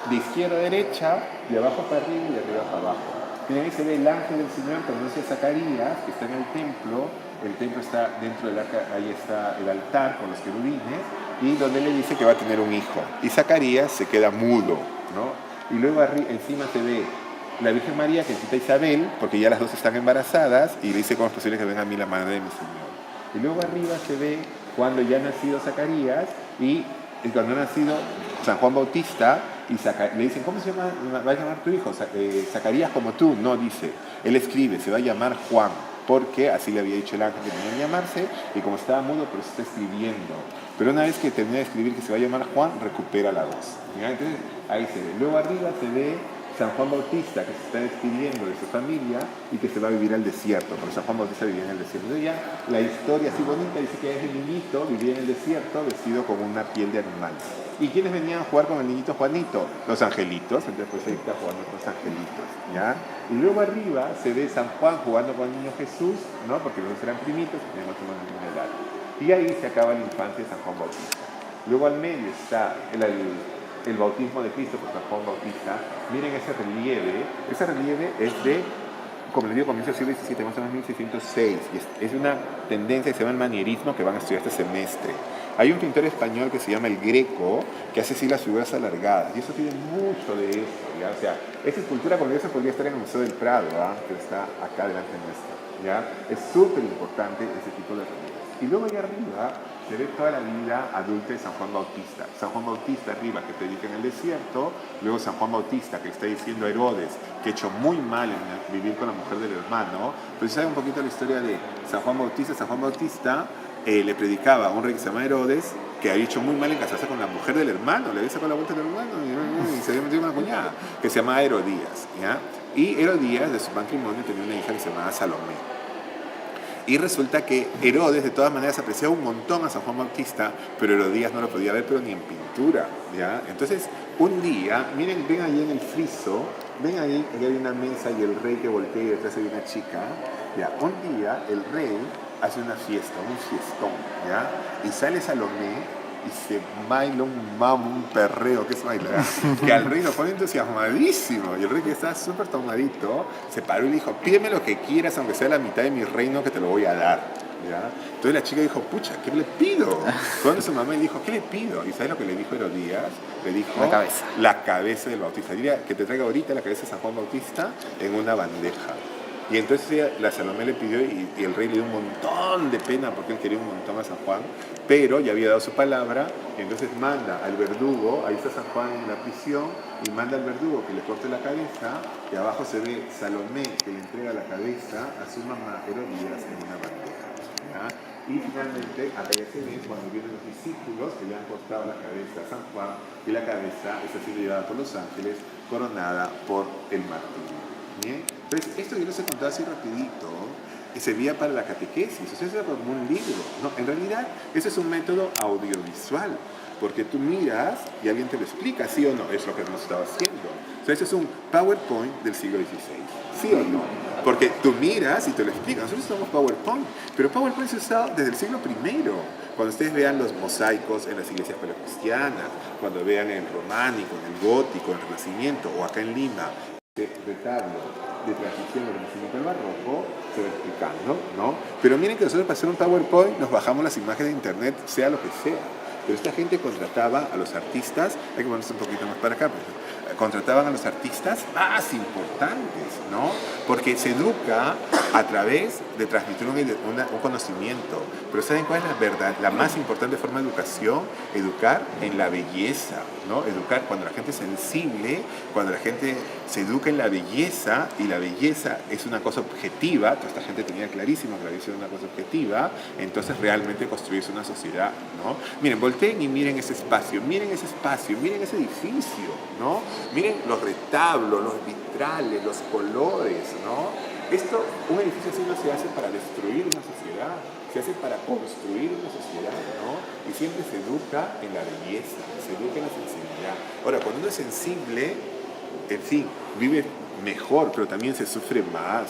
de izquierda a derecha, de abajo para arriba y de arriba para abajo. Y ahí se ve el ángel del Señor que anuncia a Zacarías, que está en el templo está dentro del arca, ahí está el altar con los querubines, y donde le dice que va a tener un hijo. Y Zacarías se queda mudo, ¿no? Y luego encima se ve la Virgen María que cita a Isabel, porque ya las dos están embarazadas, y le dice cómo es posible que venga a mí la madre de mi Señor. Y luego arriba se ve cuando ya ha nacido Zacarías, y cuando ha nacido San Juan Bautista, y le dicen, ¿cómo se llama? ¿Va a llamar tu hijo? Zacarías como tú. No, dice, él escribe, se va a llamar Juan, porque así le había dicho el ángel que tenía que llamarse, y como estaba mudo, pero se está escribiendo. Pero una vez que termina de escribir que se va a llamar Juan, recupera la voz. Entonces, ahí se ve. Luego arriba se ve San Juan Bautista, que se está despidiendo de su familia y que se va a vivir al desierto, porque San Juan Bautista vivía en el desierto. Entonces ya la historia así bonita dice que ese niñito vivía en el desierto vestido con una piel de animal. ¿Y quiénes venían a jugar con el niñito Juanito? Los angelitos, entonces pues ahí está jugando con los angelitos, ¿ya? Y luego arriba se ve San Juan jugando con el niño Jesús, ¿no? Porque los dos eran primitos y tenían más o menos la misma edad. Y ahí se acaba la infancia de San Juan Bautista. Luego al medio está el bautismo de Cristo por San Juan Bautista. Miren ese relieve es de, como les digo, comienzo del siglo XVII, más o menos 1606, y es una tendencia que se llama el manierismo que van a estudiar este semestre. Hay un pintor español que se llama el Greco, que hace así las figuras alargadas, y eso tiene mucho de eso, ¿ya? O sea, esa escultura con eso podría estar en el Museo del Prado, ¿ah? Que está acá delante nuestro, ¿ya? Es súper importante ese tipo de relieves. Y luego allá arriba se ve toda la vida adulta de San Juan Bautista. San Juan Bautista arriba, que predica en el desierto. Luego San Juan Bautista, que está diciendo a Herodes que ha hecho muy mal en vivir con la mujer del hermano. Pero si sabe un poquito la historia de San Juan Bautista le predicaba a un rey que se llama Herodes, que había hecho muy mal en casarse con la mujer del hermano. Le había sacado la vuelta del hermano y se había metido con una cuñada, que se llamaba Herodías, ¿ya? Y Herodías, de su matrimonio, tenía una hija que se llamaba Salomé. Y resulta que Herodes de todas maneras apreciaba un montón a San Juan Bautista, pero Herodías no lo podía ver, pero ni en pintura, ¿ya? Entonces, un día, miren, ven ahí en el friso, ven ahí que hay una mesa y el rey que voltea y detrás hay una chica, ¿ya? Un día el rey hace una fiesta, un fiestón, ¿ya? Y sale Salomé y se baila un perreo, que es bailar, que al rey lo pone entusiasmadísimo, y el rey que está súper tomadito, se paró y le dijo, pídeme lo que quieras, aunque sea la mitad de mi reino, que te lo voy a dar, ¿ya? Entonces la chica dijo, pucha, ¿qué le pido? Cuando su mamá le dijo, ¿qué le pido? ¿Y sabes lo que le dijo Herodías? Le dijo, la cabeza del Bautista. Diría que te traiga ahorita la cabeza de San Juan Bautista en una bandeja. Y entonces la Salomé le pidió y el rey le dio un montón de pena porque él quería un montón a San Juan, pero ya había dado su palabra, y entonces manda al verdugo, ahí está San Juan en la prisión, y manda al verdugo que le corte la cabeza, y abajo se ve Salomé que le entrega la cabeza a su mamá Herodías en una bandeja, ¿ya? Y finalmente, acá ya se ve cuando vienen los discípulos que le han cortado la cabeza a San Juan, y la cabeza está siendo llevada por los ángeles, coronada por el martirio. ¿Bien? Entonces, esto yo les he contado así rapidito, y servía para la catequesis, o sea, eso era como un libro. No, en realidad, ese es un método audiovisual, porque tú miras y alguien te lo explica, ¿sí o no? Es lo que hemos estado haciendo. O sea, ese es un PowerPoint del siglo XVI, ¿sí o no? Porque tú miras y te lo explican. Nosotros usamos PowerPoint, pero PowerPoint se ha usado desde el siglo I. Cuando ustedes vean los mosaicos en las iglesias paleocristianas, cuando vean el románico, en el gótico, en el Renacimiento, o acá en Lima, retablo de transición del Renacimiento al Barroco, se va explicando, ¿no? Pero miren que nosotros para hacer un PowerPoint nos bajamos las imágenes de internet, sea lo que sea. pero esta gente contrataba a los artistas, hay que ponerse un poquito más para acá, contrataban a los artistas más importantes, ¿no? Porque se educa a través de transmitir un conocimiento. Pero ¿saben cuál es la verdad? La más importante forma de educación, educar en la belleza, ¿no? Educar cuando la gente es sensible, cuando la gente se educa en la belleza, y la belleza es una cosa objetiva, toda esta gente tenía clarísimo que la belleza era una cosa objetiva, entonces realmente construirse una sociedad, ¿no? Miren, volteen y miren ese espacio, miren ese edificio, ¿no? Miren los retablos, los vitrales, los colores, ¿no? Un edificio así no se hace para destruir una sociedad, se hace para construir una sociedad, ¿no? Y siempre se educa en la belleza, se educa en la sensibilidad. Ahora, cuando uno es sensible, en fin, vive mejor, pero también se sufre más.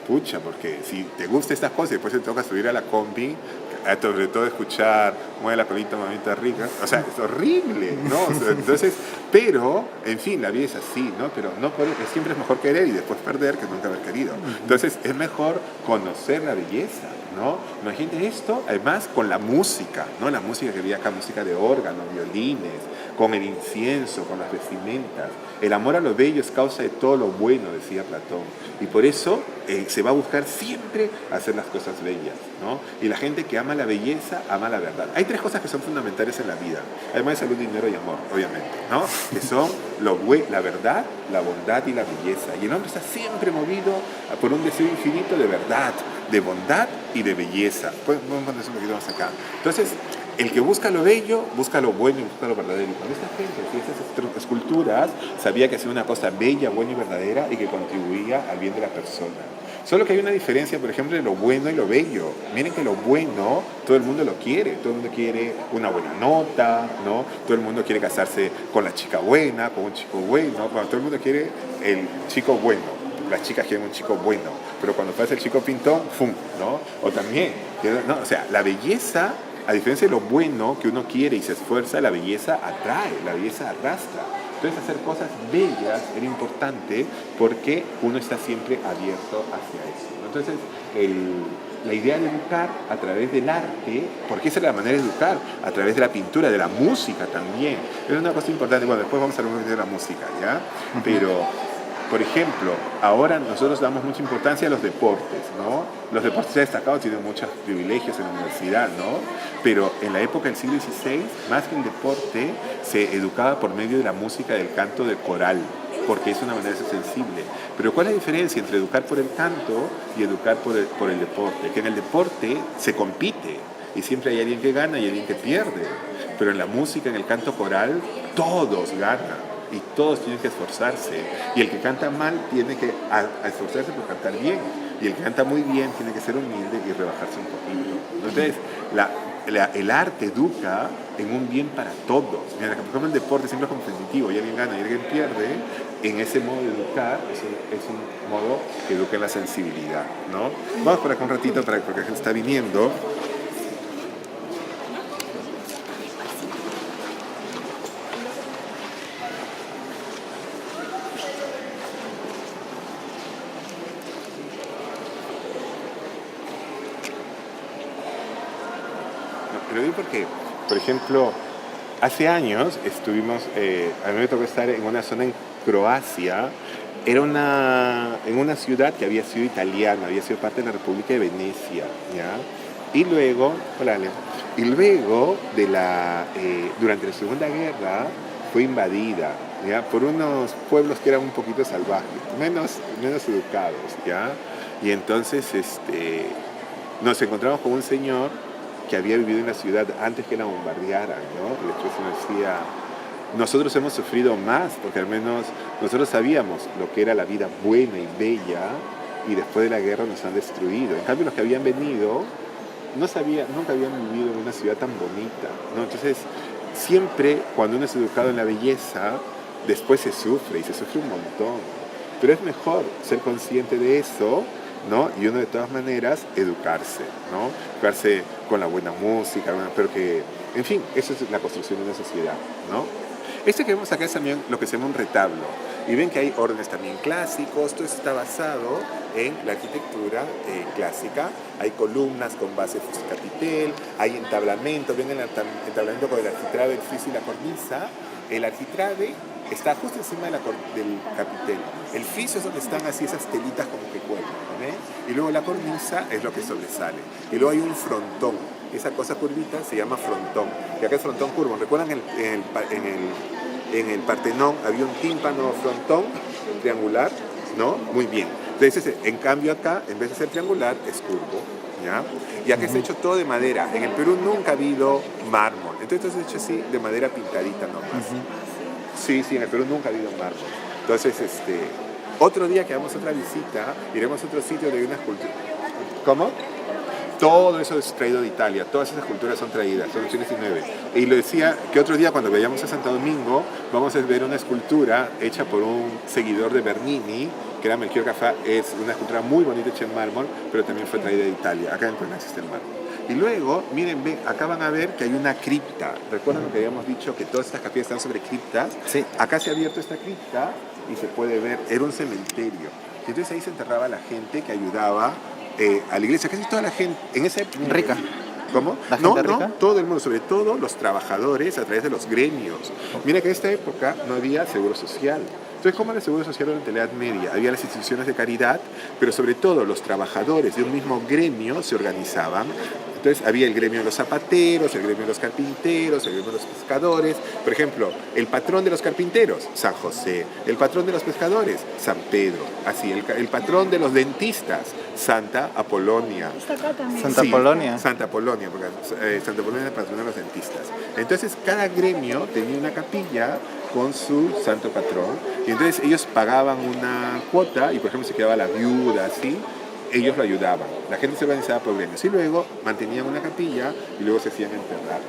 Pucha, porque si te gusta estas cosas y después te toca subir a la combi, sobre todo escuchar mueve la colita, mamita rica, o sea, es horrible, ¿no? O sea, entonces, pero, en fin, la vida es así, ¿no? Pero no siempre es mejor querer y después perder que nunca haber querido. Entonces, es mejor conocer la belleza, ¿no? Imagínate esto, además, con la música, ¿no? La música que había acá, música de órgano, violines, con el incienso, con las vestimentas. El amor a lo bello es causa de todo lo bueno, decía Platón. Y por eso se va a buscar siempre hacer las cosas bellas, ¿no? Y la gente que ama la belleza, ama la verdad. Hay tres cosas que son fundamentales en la vida, además de salud, dinero y amor, obviamente, ¿no? Que son la verdad, la bondad y la belleza. Y el hombre está siempre movido por un deseo infinito de verdad, de bondad y de belleza. Vamos a poner un poquito más acá. Entonces, el que busca lo bello, busca lo bueno y busca lo verdadero. Y cuando esta gente hacía esas esculturas, sabía que hacía una cosa bella, buena y verdadera y que contribuía al bien de la persona. Solo que hay una diferencia, por ejemplo, de lo bueno y lo bello. Miren que lo bueno, todo el mundo lo quiere. Todo el mundo quiere una buena nota, ¿no? Todo el mundo quiere casarse con la chica buena, con un chico bueno. Bueno, todo el mundo quiere el chico bueno. Las chicas quieren un chico bueno. Pero cuando pasa el chico pintón, ¡fum! ¿No? O también, ¿no? O sea, la belleza, a diferencia de lo bueno que uno quiere y se esfuerza, la belleza atrae, la belleza arrastra. Entonces, hacer cosas bellas era importante porque uno está siempre abierto hacia eso, ¿no? Entonces, la idea de educar a través del arte, porque esa es la manera de educar, a través de la pintura, de la música también. Es una cosa importante. Bueno, después vamos a hablar de la música, ¿ya? Pero, por ejemplo, ahora nosotros damos mucha importancia a los deportes, ¿no? Los deportes destacados tienen muchos privilegios en la universidad, ¿no? Pero en la época del siglo XVI, más que el deporte, se educaba por medio de la música, del canto, del coral, porque es una manera de ser sensible. Pero ¿cuál es la diferencia entre educar por el canto y educar por el deporte? Que en el deporte se compite y siempre hay alguien que gana y alguien que pierde. Pero en la música, en el canto coral, todos ganan. Y todos tienen que esforzarse. Y el que canta mal tiene que esforzarse por cantar bien. Y el que canta muy bien tiene que ser humilde y rebajarse un poquito. Entonces, el arte educa en un bien para todos. Mira, por ejemplo, el deporte siempre es competitivo. Y alguien gana y alguien pierde. En ese modo de educar, es un modo que educa en la sensibilidad, ¿no? Vamos por acá un ratito porque la gente está viniendo. Pero digo porque, por ejemplo, hace años estuvimos, a mí me tocó estar en una zona en Croacia, era en una ciudad que había sido italiana, había sido parte de la República de Venecia, ¿ya? Y luego, durante la Segunda Guerra fue invadida, ¿ya? Por unos pueblos que eran un poquito salvajes, menos educados, ¿ya? Y entonces nos encontramos con un señor que había vivido en la ciudad antes que la bombardearan, ¿no? Y después nos decía, nosotros hemos sufrido más, porque al menos nosotros sabíamos lo que era la vida buena y bella, y después de la guerra nos han destruido. En cambio, los que habían venido nunca habían vivido en una ciudad tan bonita, ¿no? Entonces, siempre cuando uno es educado en la belleza, después se sufre, y se sufre un montón. Pero es mejor ser consciente de eso, ¿no? Y uno de todas maneras educarse, ¿no? Educarse con la buena música, pero que, en fin, eso es la construcción de una sociedad, ¿no? Este que vemos acá es también lo que se llama un retablo. Y ven que hay órdenes también clásicos, todo eso está basado en la arquitectura clásica. Hay columnas con base de fusicapitel, hay entablamento, ven el entablamento con el arquitrabe, el friso y la cornisa. El arquitrabe está justo encima del capitel. El friso es donde están así esas telitas como que cuelgan, ¿no? Y luego la cornisa es lo que sobresale. Y luego hay un frontón. Esa cosa curvita se llama frontón. Y acá es frontón curvo. ¿Recuerdan en el Partenón había un tímpano frontón triangular? ¿No? Muy bien. Entonces, en cambio acá, en vez de ser triangular, es curvo. ¿Ya? Y acá está hecho todo de madera. En el Perú nunca ha habido mármol. Entonces, está hecho así de madera pintadita nomás. Sí, en el Perú nunca ha habido mármol. Entonces, otro día que hagamos otra visita, iremos a otro sitio de una escultura. ¿Cómo? Todo eso es traído de Italia, todas esas esculturas son traídas, son 19. Y lo decía que otro día cuando vayamos a Santo Domingo, vamos a ver una escultura hecha por un seguidor de Bernini, que era Melchior Cafá. Es una escultura muy bonita hecha en mármol, pero también fue traída de Italia. Acá dentro no existe el mármol. Y luego, miren, acá van a ver que hay una cripta. ¿Recuerdan lo que habíamos dicho, que todas estas capillas están sobre criptas? Sí. Acá se ha abierto esta cripta y se puede ver, era un cementerio. Y entonces ahí se enterraba la gente que ayudaba a la iglesia. Casi toda la gente, en esa época... Rica. ¿Cómo? ¿La gente rica? No, todo el mundo, sobre todo los trabajadores a través de los gremios. Mira que en esta época no había seguro social. Entonces, ¿cómo era el seguro social durante la Edad Media? Había las instituciones de caridad, pero sobre todo los trabajadores de un mismo gremio se organizaban. Entonces había el gremio de los zapateros, el gremio de los carpinteros, el gremio de los pescadores. Por ejemplo, el patrón de los carpinteros, San José. El patrón de los pescadores, San Pedro. Así, el patrón de los dentistas, Santa Apolonia. Está acá también. Santa Apolonia. Santa Apolonia, porque Santa Apolonia es patrón de los dentistas. Entonces, cada gremio tenía una capilla con su santo patrón. Y entonces ellos pagaban una cuota y, por ejemplo, se quedaba la viuda, así. Ellos lo ayudaban. La gente se organizaba por gremios. Y luego mantenían una capilla y luego se hacían enterrar.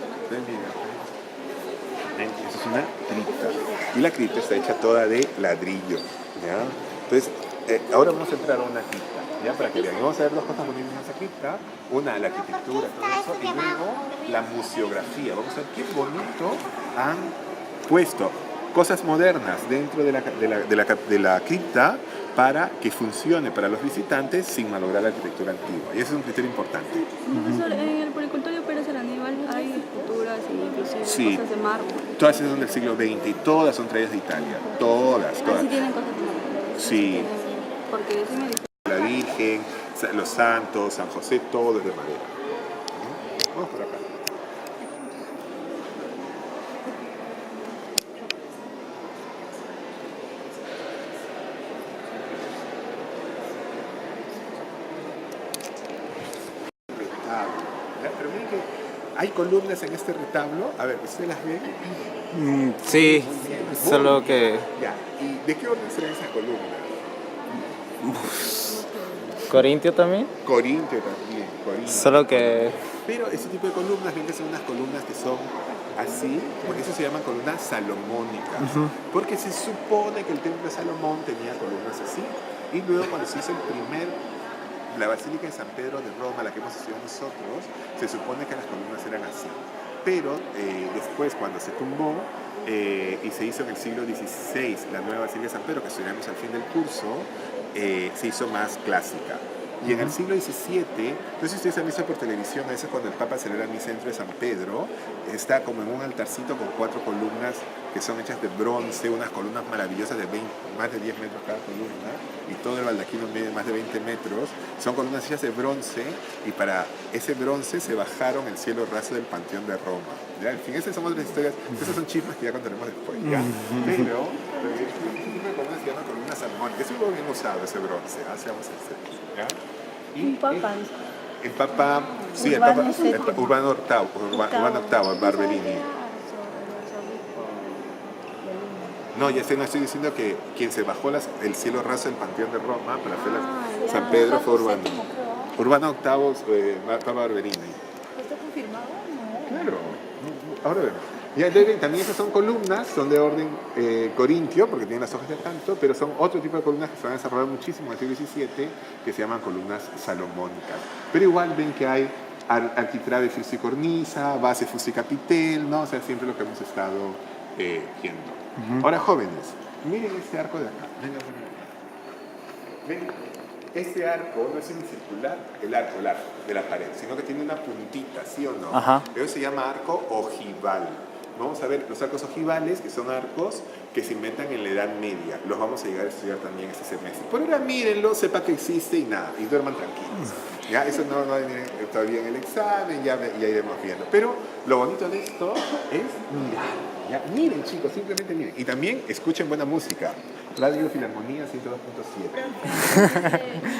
Eso es una cripta. Y la cripta está hecha toda de ladrillo. ¿Ya? Entonces, ahora vamos a entrar a una cripta. ¿Ya? Para que vean. Vamos a ver dos cosas bonitas en esa cripta. Una, la arquitectura, todo eso. Y luego, la museografía. Vamos a ver qué bonito han puesto cosas modernas dentro de la cripta para que funcione para los visitantes sin malograr la arquitectura antigua. Y ese es un criterio importante. Profesor, en el Policultorio Pérez Aníbal hay esculturas y inclusive cosas de mármol. Todas son del siglo XX y todas son traídas de Italia. Todas. Sí tienen cosas de mármol. Sí. Porque sí me dijeron. La Virgen, los santos, San José, todo es de madera. Vamos por acá. Pero miren que hay columnas en este retablo. A ver, ¿ustedes las ven? Sí, solo que... Ya. ¿Y de qué orden serán esas columnas? ¿Corintio también? Corintio también, Corintio. Solo que... Pero ese tipo de columnas, ven que son unas columnas que son así, porque eso se llaman columnas salomónicas. Porque se supone que el templo de Salomón tenía columnas así. Y luego cuando se hizo la Basílica de San Pedro de Roma, la que hemos estudiado nosotros, se supone que las columnas eran así. Pero después, cuando se tumbó y se hizo en el siglo XVI la nueva Basílica de San Pedro, que estudiamos al fin del curso, se hizo más clásica. Y en el siglo XVII, no sé si ustedes han visto por televisión, a veces cuando el Papa celebra mi centro de San Pedro, está como en un altarcito con 4 columnas que son hechas de bronce, unas columnas maravillosas de más de 10 metros cada columna, y todo el baldaquino mide más de 20 metros. Son columnas hechas de bronce, y para ese bronce se bajaron el cielo raso del Panteón de Roma. ¿Ya? En fin, esas son otras historias, esas son chismes que ya contaremos después. ¿Ya? Pero este tipo de columnas se llaman columnas salomónicas. Es muy bien usado ese bronce, seamos sinceros. ¿Ya? Un papa. El Papa, sí, Urbano el Papa Urbano VIII, Barberini. No, ya sé, no estoy diciendo que quien se bajó el cielo raso del Panteón de Roma para hacer San Pedro fue Urbano. Urbano VIII, Papa Barberini. ¿Está confirmado? No. Claro, ahora vemos. Y entonces, también esas son columnas, son de orden corintio, porque tienen las hojas de canto, pero son otro tipo de columnas que se van a desarrollar muchísimo en el siglo XVII, que se llaman columnas salomónicas. Pero igual ven que hay arquitrabe, friso y cornisa, base, fusicapitel, ¿no? O sea, siempre lo que hemos estado viendo. Ahora, jóvenes, miren este arco de acá. Venga, venga. Ven, este arco no es semicircular, el arco de la pared, sino que tiene una puntita, ¿sí o no? Ajá. Eso se llama arco ojival. Vamos a ver los arcos ojivales, que son arcos que se inventan en la Edad Media. Los vamos a llegar a estudiar también este semestre. Por ahora mírenlo, sepa que existe y nada, y duerman tranquilos. ¿Ya? Eso no va a venir todavía en el examen, ya iremos viendo. Pero lo bonito de esto es mirar. ¿Ya? Miren, chicos, simplemente miren. Y también escuchen buena música. Radio Filarmonía 102.7. Y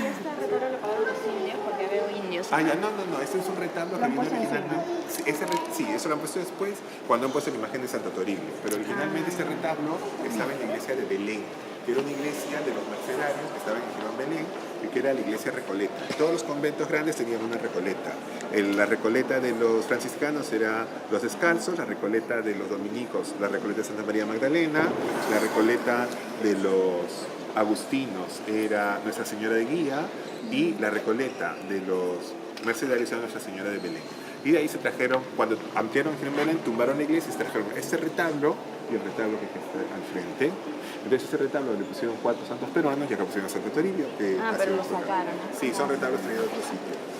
esta retablo lo pagaron los indios porque veo indios. Ah, ya, no, este es un retablo que vino originalmente. Sí, eso lo han puesto después, cuando han puesto la imagen de Santo Toribio. Pero originalmente este retablo estaba en la iglesia de Belén, que era una iglesia de los mercedarios que estaba en Girón Belén, y que era la iglesia Recoleta. Todos los conventos grandes tenían una Recoleta. La Recoleta de los franciscanos era los descalzos, la Recoleta de los dominicos, la Recoleta de Santa María Magdalena, la Recoleta de los agustinos era Nuestra Señora de Guía, y la Recoleta de los mercedarios era Nuestra Señora de Belén. Y de ahí se trajeron, cuando ampliaron Girón Belén, tumbaron la iglesia y se trajeron este retablo y el retablo que está al frente. Entonces ese retablo le pusieron 4 santos peruanos y acá pusieron Santo Toribio. Pero lo sacaron, ¿no? Sí, son retablos traídos de otro sitio.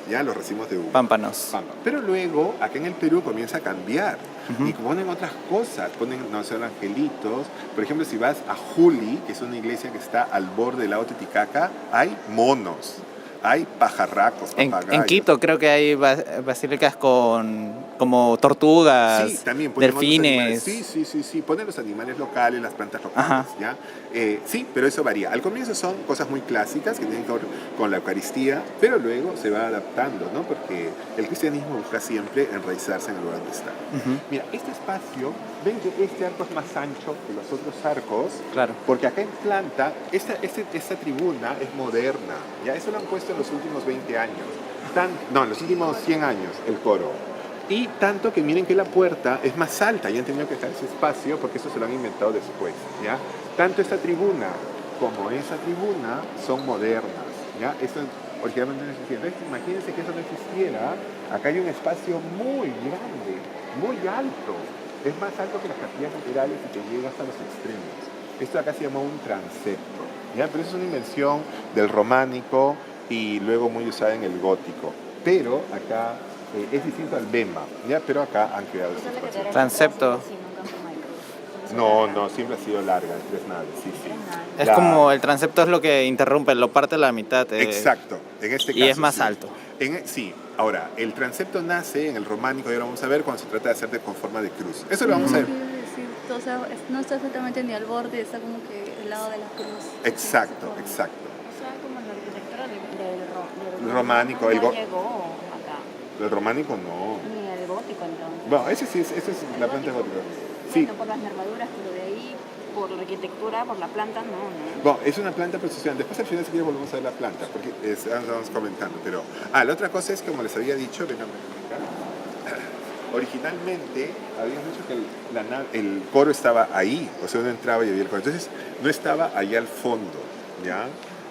Ya los racimos de uva. Pámpanos. Pero luego, acá en el Perú comienza a cambiar. Y ponen otras cosas, ponen, no sé, angelitos. Por ejemplo, si vas a Juli, que es una iglesia que está al borde del lago Titicaca, hay monos, hay pajarracos, papagayos. En Quito creo que hay basílicas con como tortugas, sí, también ponen delfines. Sí, ponen los animales locales, las plantas locales, ¿ya? Sí, pero eso varía. Al comienzo son cosas muy clásicas que tienen que ver con la Eucaristía, pero luego se va adaptando, ¿no? Porque el cristianismo busca siempre enraizarse en el lugar donde está. Mira, este espacio, ven que este arco es más ancho que los otros arcos, Claro. porque acá en planta, esta tribuna es moderna, ¿ya? Eso lo han puesto en los últimos 20 años. En los últimos 100 años, el coro. Y tanto que miren que la puerta es más alta y han tenido que dejar ese espacio porque eso se lo han inventado después, ¿ya? Tanto esta tribuna como esa tribuna son modernas, ¿ya? Esto originalmente no existía. Entonces, imagínense que eso no existiera. Acá hay un espacio muy grande, muy alto. Es más alto que las capillas laterales y que llega hasta los extremos. Esto acá se llama un transepto, ¿ya? Pero eso es una invención del románico y luego muy usada en el gótico. Pero acá es distinto al Bemba, ¿ya? Pero acá han creado este espacio. Transepto. No, siempre ha sido larga, de 3 naves, sí. Es como el transepto es lo que interrumpe, lo parte a la mitad. Exacto, en este caso. Y es más sí. alto. Sí, ahora, el transepto nace en el románico, y ahora vamos a ver cuando se trata de hacer con forma de cruz. Eso lo vamos a ver. Sí, o sea, no está exactamente ni al borde, está como que al lado de la cruz. Exacto. O sea, como la arquitectura del románico. No llegó acá. El románico no. Ni el gótico entonces. Bueno, ese es la planta gótica. Sí. Bueno, por las nervaduras, pero de ahí, por la arquitectura, por la planta, no. Bueno, es una planta procesional. Después al final si quiere volvemos a ver la planta, porque estamos comentando. Pero, la otra cosa es, como les había dicho, originalmente habíamos dicho que el coro estaba ahí, o sea, uno entraba y había el coro. Entonces, no estaba allá al fondo, ¿ya?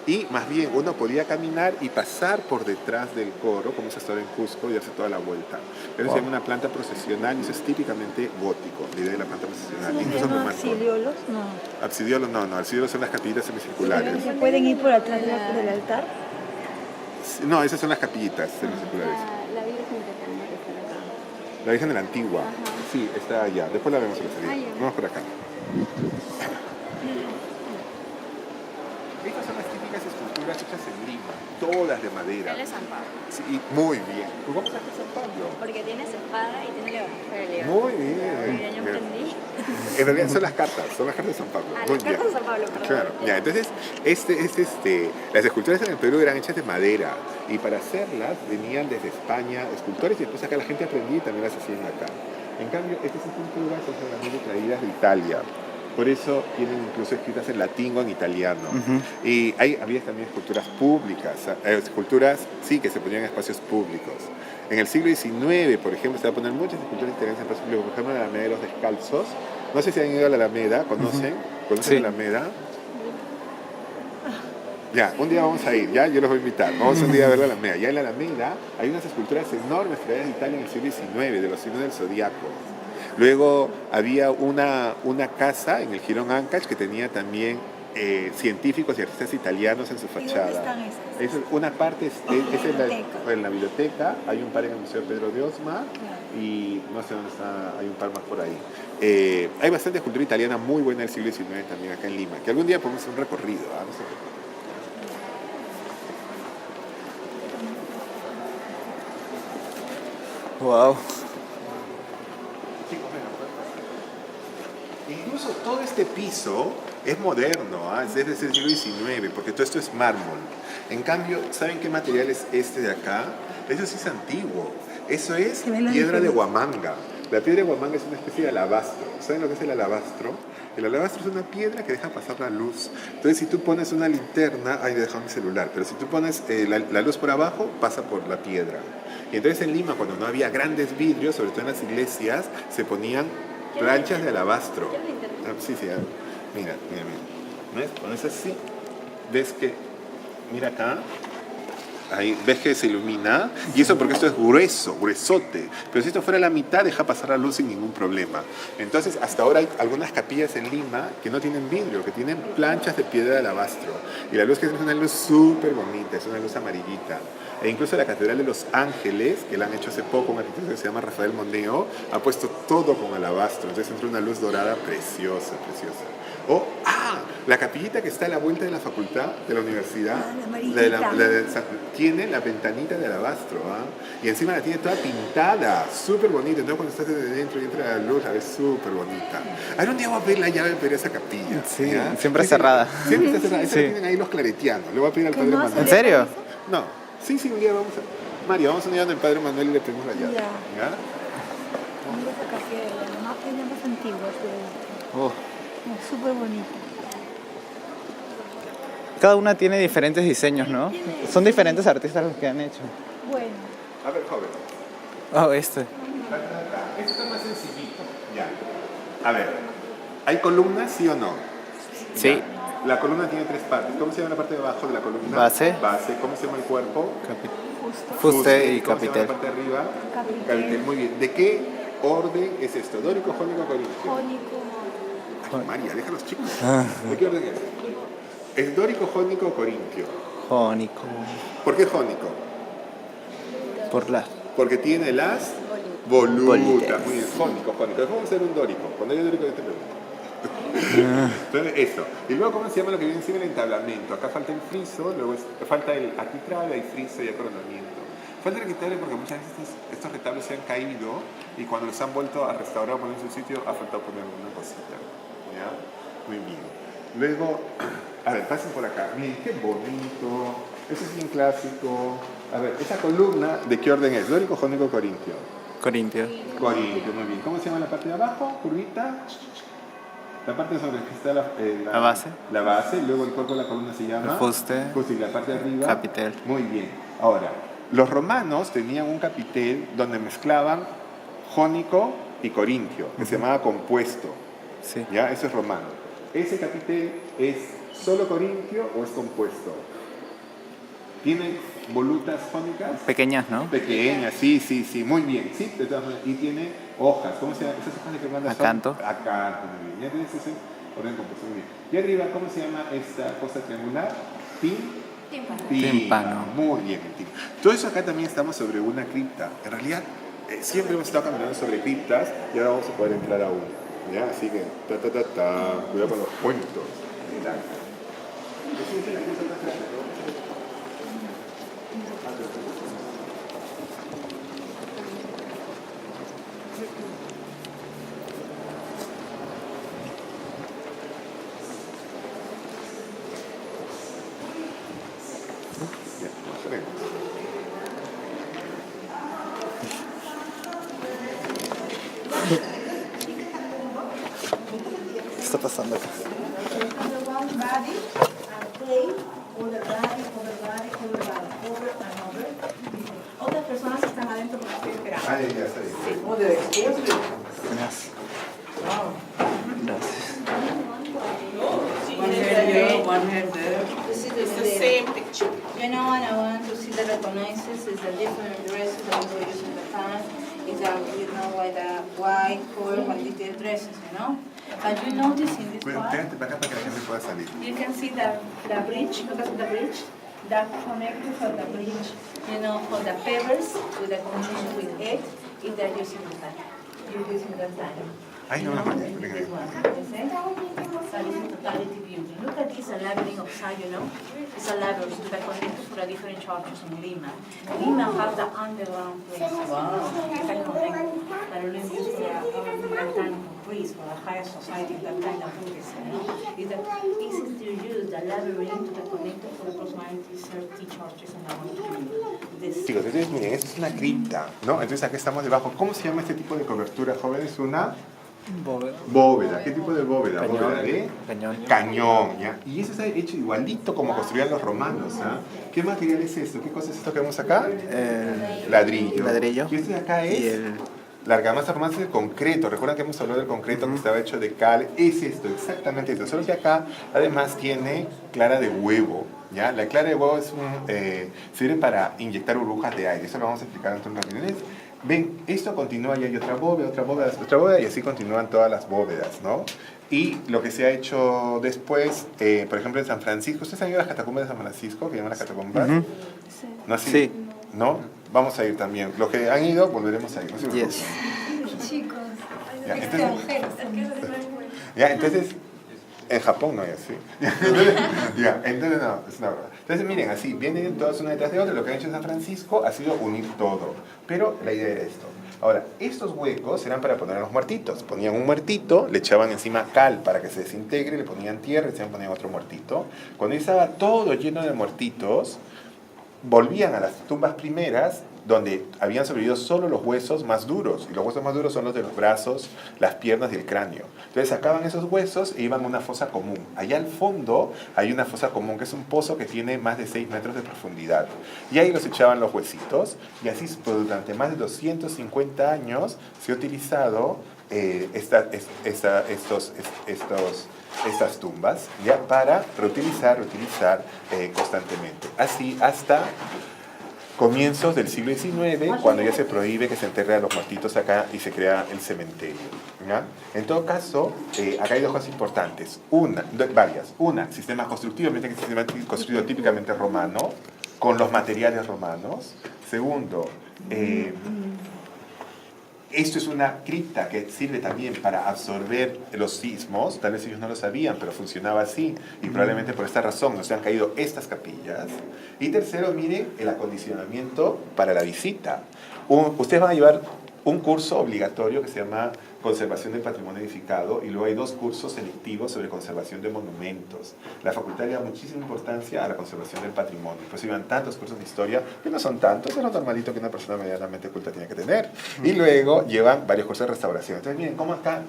Y más bien uno podía caminar y pasar por detrás del coro, como se estaba en Cusco, y darse toda la vuelta. Pero se llama una planta procesional y eso es típicamente gótico, la idea de la planta procesional. Incluso ¿Absidiolos? No. Absidiolos no, absidiolos son las capillitas semicirculares. ¿Se pueden ir por atrás del altar? No, esas son las capillitas semicirculares. La Virgen que también está acá. La Virgen de la Antigua, sí, está allá. Después la vemos en la salida. Vamos por acá. Estas son las típicas esculturas hechas en Lima, todas de madera. Él es San Pablo. Sí, muy bien. Pues vamos a hacer San Pablo. Porque tiene su espada y tiene león. Muy bien. Yo aprendí. En realidad son las cartas de San Pablo. Las muy cartas bien. de San Pablo, perdón. Claro, ya, entonces las esculturas en el Perú eran hechas de madera y para hacerlas venían desde España escultores y después acá la gente aprendía y también las hacían acá. En cambio, estas esculturas son solamente traídas de Italia. Por eso tienen incluso escritas en latín o en italiano. Y había también esculturas públicas, esculturas, sí, que se ponían en espacios públicos. En el siglo XIX, por ejemplo, se van a poner muchas esculturas italianas en espacios públicos. Por ejemplo, la Alameda de los Descalzos. No sé si han ido a la Alameda, ¿conocen? ¿Conocen Sí. la Alameda? Ya, un día vamos a ir, ya, yo los voy a invitar. Vamos un día a ver la Alameda. Ya en la Alameda hay unas esculturas enormes creadas en Italia en el siglo XIX, de los signos del zodiaco. Luego había una casa en el Jirón Ancash que tenía también científicos y artistas italianos en su fachada. ¿Y dónde están esas? Una parte es en la biblioteca, hay un par en el Museo Pedro de Osma y no sé dónde está, hay un par más por ahí. Hay bastante cultura italiana muy buena del siglo XIX también acá en Lima, que algún día podemos hacer un recorrido. No sé. Wow. Incluso todo este piso es moderno, es desde el siglo XIX, porque todo esto es mármol. En cambio, ¿saben qué material es este de acá? Eso sí es antiguo. Eso es piedra de Huamanga. La piedra de Huamanga es una especie de alabastro. ¿Saben lo que es el alabastro? El alabastro es una piedra que deja pasar la luz. Entonces, si tú pones una linterna, ahí me dejado mi celular, pero si tú pones la luz por abajo, pasa por la piedra. Y entonces en Lima, cuando no había grandes vidrios, sobre todo en las iglesias, se ponían planchas de alabastro. Sí, mira. ¿Ves? Pones así, ves que, mira acá, ahí ves que se ilumina, y eso porque esto es grueso, gruesote, pero si esto fuera la mitad deja pasar la luz sin ningún problema. Entonces hasta ahora hay algunas capillas en Lima que no tienen vidrio, que tienen planchas de piedra de alabastro, y la luz que es una luz súper bonita, es una luz amarillita. E incluso la Catedral de los Ángeles, que la han hecho hace poco, un arquitecto que se llama Rafael Moneo, ha puesto todo con alabastro, entonces entra una luz dorada preciosa. La capillita que está a la vuelta de la facultad, de la universidad, tiene la ventanita de alabastro, y encima la tiene toda pintada, súper bonita. Entonces cuando estás desde dentro y entra la luz, la ves súper bonita. Ahora un día voy a pedir la llave para esa capilla. Sí, siempre cerrada. Siempre está cerrada. Esa Sí. la tienen ahí los claretianos. Le voy a pedir al padre Manuel. ¿En serio? No. Sí, un día vamos a... Mario, vamos a unir al padre Manuel y le pedimos la llave. Ya. ¿Ya? Mira esa capilla, la más tiene más antiguas. Oh. Es súper bonita. Cada una tiene diferentes diseños, ¿no? Son diferentes artistas los que han hecho. Bueno. A ver, joven. Oh, este. Esto es más sencillito. Ya. A ver, ¿hay columnas, sí o no? Sí. Ya. La columna tiene tres partes. ¿Cómo se llama la parte de abajo de la columna? Base. ¿Cómo se llama el cuerpo? Fuste y ¿Cómo se llama capitel. la parte de arriba? Capitel. Muy bien. ¿De qué orden es esto? ¿Dórico, jónico, corintio? Jónico. Ay, María, deja a los chicos. ¿De qué orden es? ¿Es dórico, jónico o corintio? Jónico. ¿Por qué jónico? Por la... Porque tiene las volutas. Volutas. Muy bien, jónico. ¿Cómo ser un dórico? Cuando hay dórico, yo te pregunto. Entonces, eso. Y luego, ¿cómo se llama lo que viene encima? El entablamento. Acá falta el friso, luego falta el arquitrabe, hay friso y hay coronamiento. Falta el arquitrabe porque muchas veces estos retablos se han caído y cuando los han vuelto a restaurar o poner en su sitio, ha faltado poner una cosita. ¿Ya? Muy bien. Luego, a ver, pasen por acá. Miren, qué bonito. Eso es bien clásico. A ver, esa columna, ¿de qué orden es? ¿Dórico, jónico, corintio? Corintio. Corintio, muy bien. ¿Cómo se llama la parte de abajo? Curvita. La parte sobre la que está La base. La base, luego el cuerpo de la columna se llama... El fuste. Fuste, y la parte de arriba... Capitel. Muy bien. Ahora, los romanos tenían un capitel donde mezclaban jónico y corintio, que se llamaba compuesto. Sí. ¿Ya? Eso es romano. ¿Ese capitel es solo corintio o es compuesto? ¿Tiene volutas jónicas? Pequeñas, ¿no? Pequeñas, sí, muy bien. Sí, de todas maneras. Y tiene hojas. ¿Cómo se llama? ¿Esas hojas de qué banda son? Acanto. Acanto, muy bien. Ya tienes ese orden compuesto, muy bien. Y arriba, ¿cómo se llama esta cosa triangular? Tímpano. Muy bien, el tímpano. Todo eso acá también estamos sobre una cripta. En realidad, siempre hemos estado caminando sobre criptas y ahora vamos a poder entrar a una. ¿Ya? Así que, cuidado con los cuentos. ¿Qué está pasando acá? Otras personas están adentro porque estoy esperando. Ah, ya, está bien. Gracias. Gracias. One hand here, one hand there. This is It's the same picture. You know what I want to see that recognizes is the different dresses that we were using the time. Is that, you know, with the white, color, white detailed dresses, you know? But you notice in this part, Espérate para acá para que la gente pueda salir. you can see the bridge, look at the bridge, that connector for the bridge, you know, for the pebbles with the combination with egg, if they're using the time. You're using the time. Ay, no, You no, know, no, this one, you see? So this is totality beauty. Look at this labyrinth outside, you know? It's a labyrinth to the connector for the different churches in Lima. Lima has the underground place. Wow. It's kind of thing that only used for that kind of priest, for the higher society, that kind of Buddhism, you know? Is that easy to use the labyrinth to the connector for approximately 30 churches in our community. Chicos, entonces miren, esto es una cripta, ¿no? Entonces aquí estamos debajo. ¿Cómo se llama este tipo de cobertura, jóvenes? Una bóveda. ¿Qué tipo de bóveda? Cañón. ¿Bóveda de? Cañón. Cañón, ¿ya? Y eso está hecho igualito como construían los romanos, ¿ah? ¿Qué material es esto? ¿Qué cosa es esto que vemos acá? Ladrillo. Ladrillo. Y esto de acá Y es... el- La argamasa romana es el concreto. Recuerdan que hemos hablado del concreto que estaba hecho de cal. Es esto, exactamente esto. Solo que acá además tiene clara de huevo. ¿Ya? La clara de huevo es sirve para inyectar burbujas de aire. Eso lo vamos a explicar en otras reuniones. Ven, esto continúa y hay otra bóveda y así continúan todas las bóvedas, ¿no? Y lo que se ha hecho después, por ejemplo en San Francisco, ¿ustedes han ido a las catacumbas de San Francisco, que llaman las catacumbas? Ujú. ¿No así? Sí. ¿No? Vamos a ir también. Los que han ido, volveremos a ir. No se preocupen. Yes. Chicos, Ya, extranjeros. Ya, entonces, en Japón no hay así. Ya, entonces no, es una broma. Entonces miren, así, vienen todas una detrás de otra. Lo que han hecho en San Francisco ha sido unir todo. Pero la idea era esto. Ahora, estos huecos eran para poner a los muertitos. Ponían un muertito, le echaban encima cal para que se desintegre, le ponían tierra y se ponían otro muertito. Cuando ya estaba todo lleno de muertitos, volvían a las tumbas primeras donde habían sobrevivido solo los huesos más duros, y los huesos más duros son los de los brazos, las piernas y el cráneo. Entonces sacaban esos huesos e iban a una fosa común. Allá al fondo hay una fosa común, que es un pozo que tiene más de 6 metros de profundidad. Y ahí los echaban los huesitos, y así durante más de 250 años se ha utilizado estas tumbas ya para reutilizar constantemente. Así hasta comienzos del siglo XIX, cuando ya se prohíbe que se enterre a los muertitos acá y se crea el cementerio, ¿ya? En todo caso, acá hay dos cosas importantes. Varias. Una, sistema constructivo, que es un sistema construido típicamente romano, con los materiales romanos. Segundo, esto es una cripta que sirve también para absorber los sismos. Tal vez ellos no lo sabían, pero funcionaba así. Y probablemente por esta razón nos han caído estas capillas. Y tercero, miren el acondicionamiento para la visita. Ustedes van a llevar un curso obligatorio que se llama Conservación del Patrimonio Edificado, y luego hay 2 cursos selectivos sobre conservación de monumentos. La facultad le da muchísima importancia a la conservación del patrimonio. Pues llevan tantos cursos de historia, que no son tantos, es lo normalito que una persona medianamente culta tiene que tener. Y luego llevan varios cursos de restauración. Entonces miren cómo acá,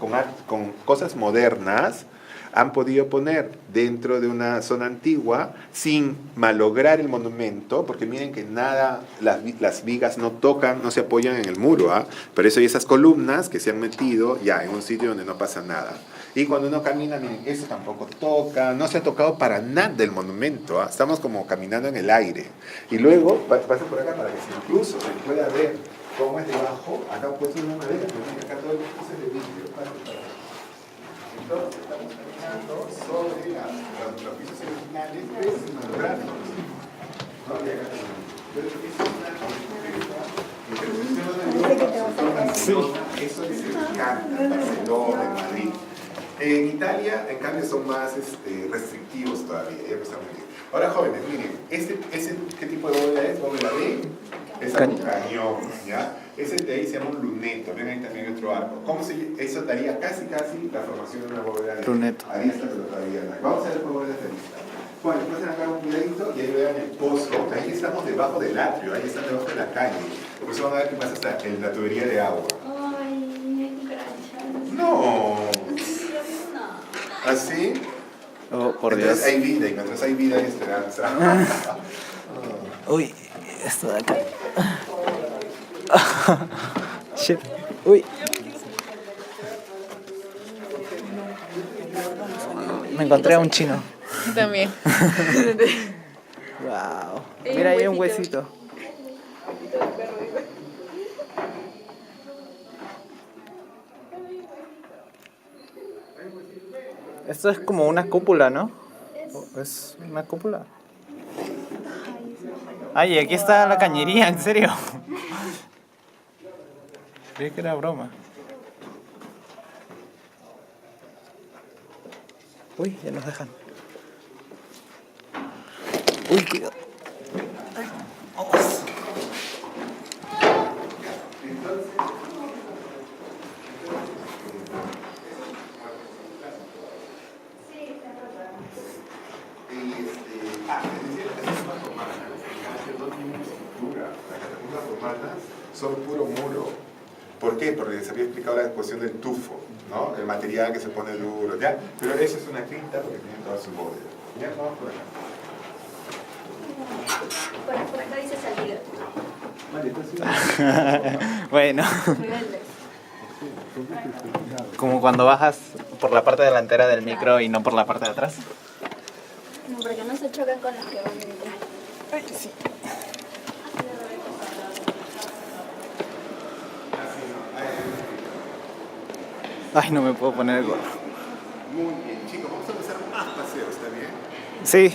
con cosas modernas, han podido poner dentro de una zona antigua sin malograr el monumento, porque miren que nada, las vigas no tocan, no se apoyan en el muro, ¿ah? Pero eso hay esas columnas que se han metido ya en un sitio donde no pasa nada. Y cuando uno camina, miren, eso tampoco toca, no se ha tocado para nada el monumento, ¿ah? Estamos como caminando en el aire. Y luego, pasen por acá para que incluso se pueda ver cómo es debajo. Acá han puesto una madera, pero miren, acá todo es de vidrio. Entonces estamos caminando sobre los pisos originales, pero sin malograrlos. ¿No? Eso es en Barcelona, en Madrid. En Italia, en cambio, son más restrictivos todavía. Ahora, jóvenes, miren, ¿qué tipo de bóveda es? Bóveda de... Es un cañón, ¿ya? Ese de ahí se llama un luneto. Ven ahí también otro arco. Eso daría casi la formación de una bóveda de luneto. arista, pero todavía no hay. Vamos a ver por bóvedas de arista. Bueno, pasen acá un cuidadito y ahí vean el pozo. Ahí estamos debajo del atrio, ahí están debajo de la calle. Por eso van a ver qué pasa hasta en la tubería de agua. Ay, gracias. No. ¿Así? Oh, por Entonces Dios. hay vida, y mientras hay vida hay esperanza. Uy, esto de acá. Shit. Uy. Me encontré a un chino. También. Wow. Mira, hay un huesito. Esto es como una cúpula, ¿no? Es una cúpula. Ay, aquí está la cañería, en serio. Creí que era broma. Uy, ya nos dejan. Uy, cuidado. Vamos. Son puro muro. ¿Por qué? Porque se había explicado la cuestión del tufo, ¿no? El material que se pone duro, ¿ya? Pero eso es una cripta porque tiene toda su bóveda. Ya, vamos por acá. Por acá dice salida. Bueno. Como cuando bajas por la parte delantera del micro y no por la parte de atrás. No, porque no se chocan con las que van detrás. Ay, sí. Ay, no me puedo poner el gorro. Muy bien, chicos, vamos a empezar más paseos, ¿está bien? Sí.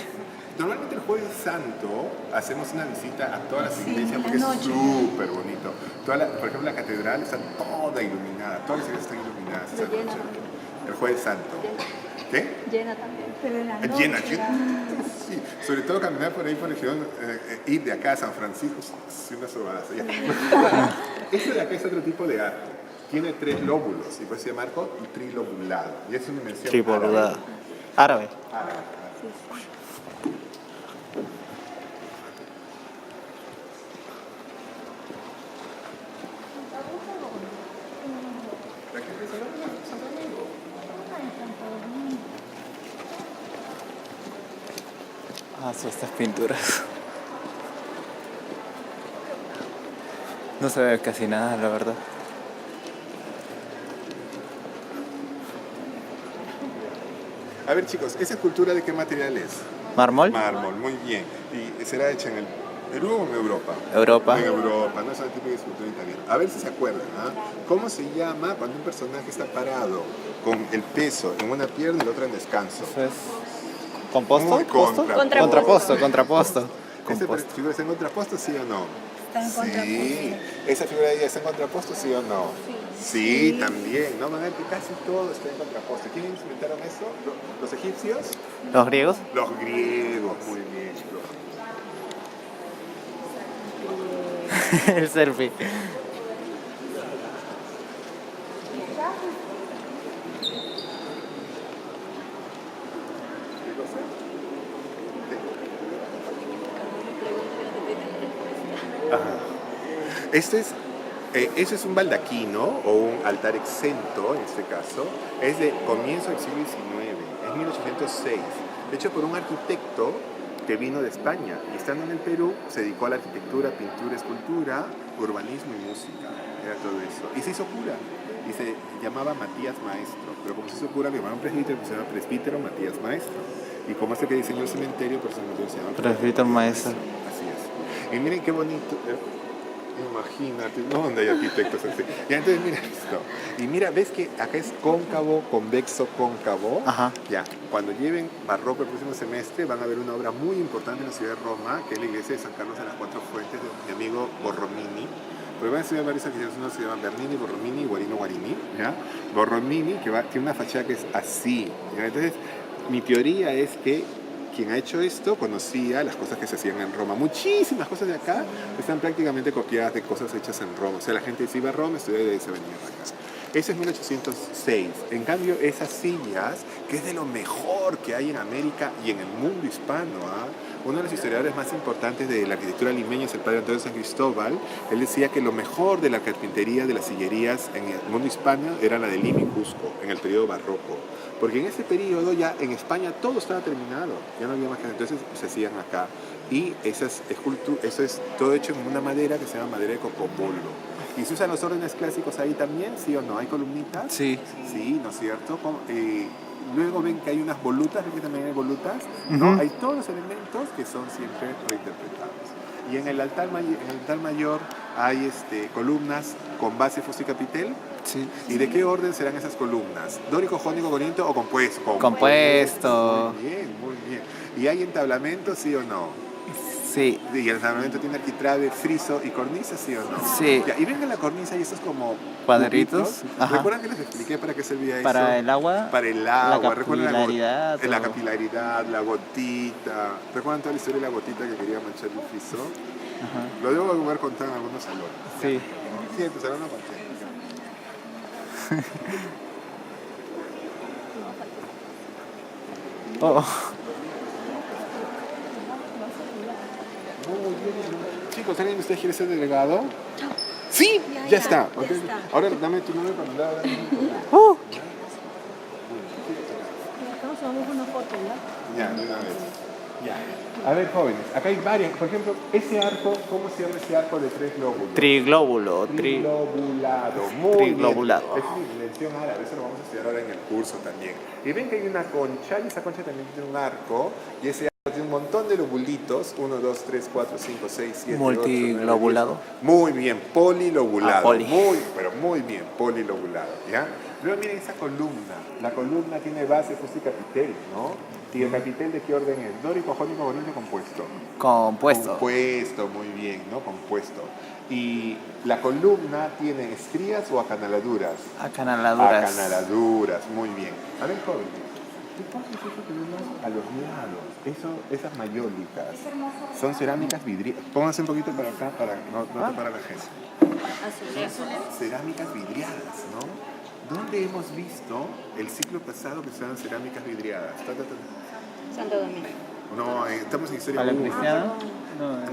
Normalmente el Jueves Santo hacemos una visita a todas las iglesias porque en es la noche. súper bonito. Por ejemplo, la catedral está toda iluminada, todas las iglesias están iluminadas esa Llena noche. también. El Jueves Santo. ¿Qué? Llena también. Pero en la noche. Llena, sí. Sobre todo caminar por ahí por el región, ir de acá a San Francisco, es una sobada. Este de acá es otro tipo de arte. Tiene 3 lóbulos y pues se llama arco trilobulado. Y es una dimensión Tribordada. Árabe. Ah, son estas pinturas. No se ve casi nada, la verdad. A ver chicos, ¿esa escultura de qué material es? ¿Mármol? Mármol, muy bien. ¿Y será hecha en el Perú o en Europa? Europa. En Europa, no es una típica escultura italiana. A ver si se acuerdan, ¿ah? ¿Cómo se llama cuando un personaje está parado con el peso en una pierna y la otra en descanso? Eso es... ¿Composto? Muy Contraposto, contraposto. ¿Esta Composto. figura está en contraposto, sí o no? Está en contraposto. Sí. ¿Esa figura de ella está en contraposto, sí o no? Sí, también. No, van a ver que casi todo está en contraposto. ¿Quiénes inventaron eso? ¿Los egipcios? ¿Los griegos? Los griegos, muy bien. El selfie. Eso es un baldaquino o un altar exento, en este caso. Es de comienzo del siglo XIX, es 1806. Hecho por un arquitecto que vino de España y estando en el Perú se dedicó a la arquitectura, pintura, escultura, urbanismo y música. Era todo eso. Y se hizo cura. Y se llamaba Matías Maestro. Pero como se hizo cura, le llamaban presbítero, pues se llama presbítero Matías Maestro. Y como este que diseñó el cementerio, por eso el cementerio se llama Presbítero Maestro. Así es. Y miren qué bonito. Imagínate, ¿no? Donde hay arquitectos así. Y entonces mira esto. Y mira, ¿ves que acá es cóncavo, convexo, cóncavo? Ajá. Ya, cuando lleven barroco el próximo semestre van a ver una obra muy importante en la ciudad de Roma, que es la iglesia de San Carlos de las Cuatro Fuentes de mi amigo Borromini. Porque van a estudiar varios arquitectos, uno se llama Bernini, Borromini y Guarino Guarini. ¿Ya? Borromini, tiene una fachada que es así. ¿Ya? Entonces, mi teoría es que quien ha hecho esto conocía las cosas que se hacían en Roma. Muchísimas cosas de acá están prácticamente copiadas de cosas hechas en Roma. O sea, la gente se iba a Roma, estudiaba y de ahí se venía para acá. Eso es 1806. En cambio, esas sillas, que es de lo mejor que hay en América y en el mundo hispano, ¿ah? Uno de los historiadores más importantes de la arquitectura limeña es el padre Antonio San Cristóbal. Él decía que lo mejor de la carpintería, de las sillerías en el mundo hispano era la de Lima y Cusco, en el periodo barroco. Porque en ese periodo ya en España todo estaba terminado, ya no había más que entonces se hacían acá. Y eso es todo hecho en una madera que se llama madera de cocopolo. ¿Y se usan los órdenes clásicos ahí también, sí o no? ¿Hay columnitas? Sí. Sí, ¿no es cierto? luego ven que hay unas volutas, ven que también hay volutas, ¿no? Hay todos los elementos que son siempre reinterpretados. Y en el altar mayor hay columnas con base fusicapitel. Sí. ¿Y de qué orden serán esas columnas? ¿Dórico, jónico, corinto o compuesto? Compuesto. Muy bien, muy bien. ¿Y hay entablamento, sí o no? Sí. ¿Y el entablamento tiene arquitrabe, friso y cornisa, sí o no? Sí. Ya, y venga la cornisa y estos como Cuadritos. cubitos. Ajá. ¿Recuerdan que les expliqué para qué servía eso? Para el agua. Para el agua. La capilaridad. La capilaridad, la gotita. ¿Recuerdan toda la historia de la gotita que quería manchar el friso? Ajá. Lo debo haber contado en algunos salones. Sí. Sí, en tu salón no conté. Oh. Muy bien. Chicos, ¿alguien de ustedes quiere ser delegado? Sí, ya está. Ok. está. Ahora dame tu nombre para mandar. Estamos tomando una foto, ¿ya? Ya, de una vez. Ya. A ver, jóvenes, acá hay varias. Por ejemplo, ese arco, ¿cómo se llama ese arco de 3 lóbulos? Triglóbulo. Triglobulado. Muy Triglobulado. bien. Es una invención árabe, eso lo vamos a estudiar ahora en el curso también. Y ven que hay una concha, y esa concha también tiene un arco, y ese arco tiene un montón de lobulitos, 1, 2, 3, 4, 5, 6, 7, 8, 9, 10. Multilobulado. Muy bien, polilobulado. Poli. Pero muy bien, polilobulado, ¿ya? Luego miren esa columna. La columna tiene base fusicapitel, ¿no? ¿Y el capitel de qué orden es? ¿Dórico, jónico, corinto o compuesto? Compuesto. Compuesto, muy bien, ¿no? Compuesto. ¿Y la columna tiene estrías o acanaladuras? Acanaladuras. Acanaladuras, muy bien. A ver, joven, ¿qué pasa si eso tenemos a los lados? Esas mayólicas. Son cerámicas vidriadas. Pónganse un poquito para acá para no tapar a la gente. Cerámicas vidriadas, ¿no? ¿Dónde hemos visto el ciclo pasado que se llaman cerámicas vidriadas? Santo Domingo. No, estamos en historia ¿Para el 1. cristiano?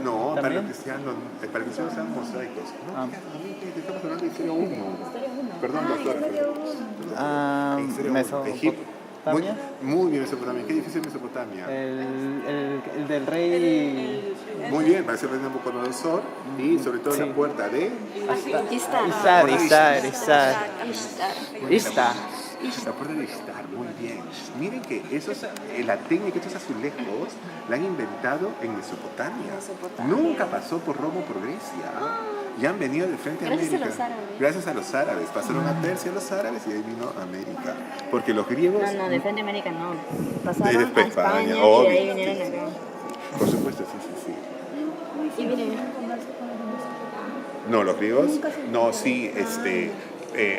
No, para los ¿también? cristianos sean mosaicos. No, Ah. estamos hablando de historia 1. Perdón, doctor. Ah, Mesopotamia. Muy bien, Mesopotamia. ¿Qué edificio es Mesopotamia? El del rey. Muy bien, parece el rey Nabucodonosor y sobre todo Sí. la puerta de... Ishtar. La puerta de Ishtar, muy bien. Miren que la técnica de estos azulejos la han inventado en Mesopotamia. Nunca pasó por Roma o por Grecia. Y han venido de frente a Gracias América. a los árabes. Gracias a los árabes. Pasaron a Persia los árabes y ahí vino América. Porque los griegos... No, de frente a América no. Y Pasaron después a España y obvio. de ahí vinieron acá. Por supuesto, sí. Y miren, No, los griegos, no, sí,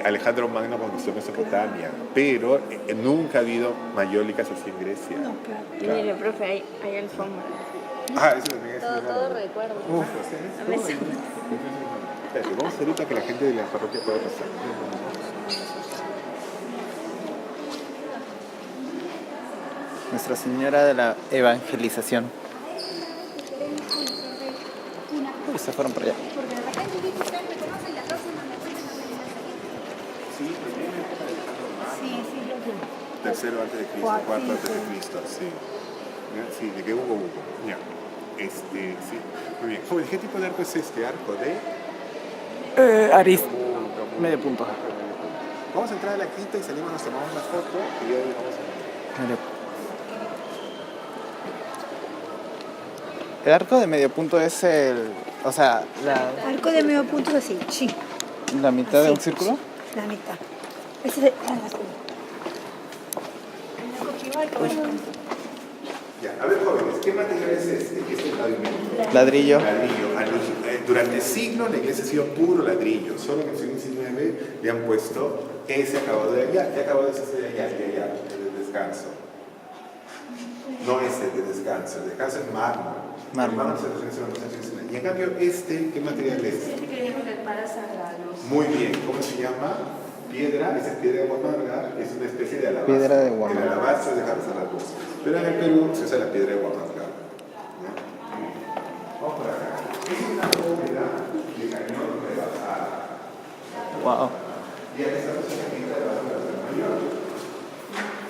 Alejandro Magno conquistó Mesopotamia, pero nunca ha habido mayólicas así en Grecia. y mire, profe, hay alfombra. Ah, eso también es. Todo recuerdo. Espérate, vamos a hacer ahorita que la gente de la parroquia pueda pasar. Nuestra Señora de la Evangelización. Uy, se fueron para allá. Porque de repente dice, ustedes me conocen, las dos son las mejores Sí, también en época de Alejandro Magno. Sí, yo sé. Tercero antes de Cristo, cuarto antes de Cristo, sí. ¿Ya? Sí, de que hubo. Ya. Sí. Muy bien. Joven, ¿qué tipo de arco es este? ¿Arco de? Medio punto. Vamos a entrar a la quinta y salimos, nos tomamos la foto y ya vamos a... El arco de medio punto es o sea, Arco de medio punto es así, sí, la mitad de Así. un círculo. la mitad. Ese es Ya, a ver, jóvenes, ¿qué material es este? ¿Qué es el pavimento? Ladrillo. Ladrillo. Durante siglos la iglesia ha sido puro ladrillo. Solo en el siglo XIX le han puesto ese acabado de allá. ¿Qué acabado es ese de allá? El de allá, el de descanso. No es el de descanso. El descanso es mármol. Mármol. Y en cambio, ¿qué material es? Muy bien. ¿Cómo se llama? Piedra, esa es piedra de Huamanga, es una especie de alabastro. Piedra de Huamanga. El alabastro es de Carlos Aracos. Pero en el Perú se usa la piedra de Huamanga. Vamos por acá. Es una bóveda de cañón rebajada. Wow. Y aquí estamos en la quinta de Bajo de la Mayor.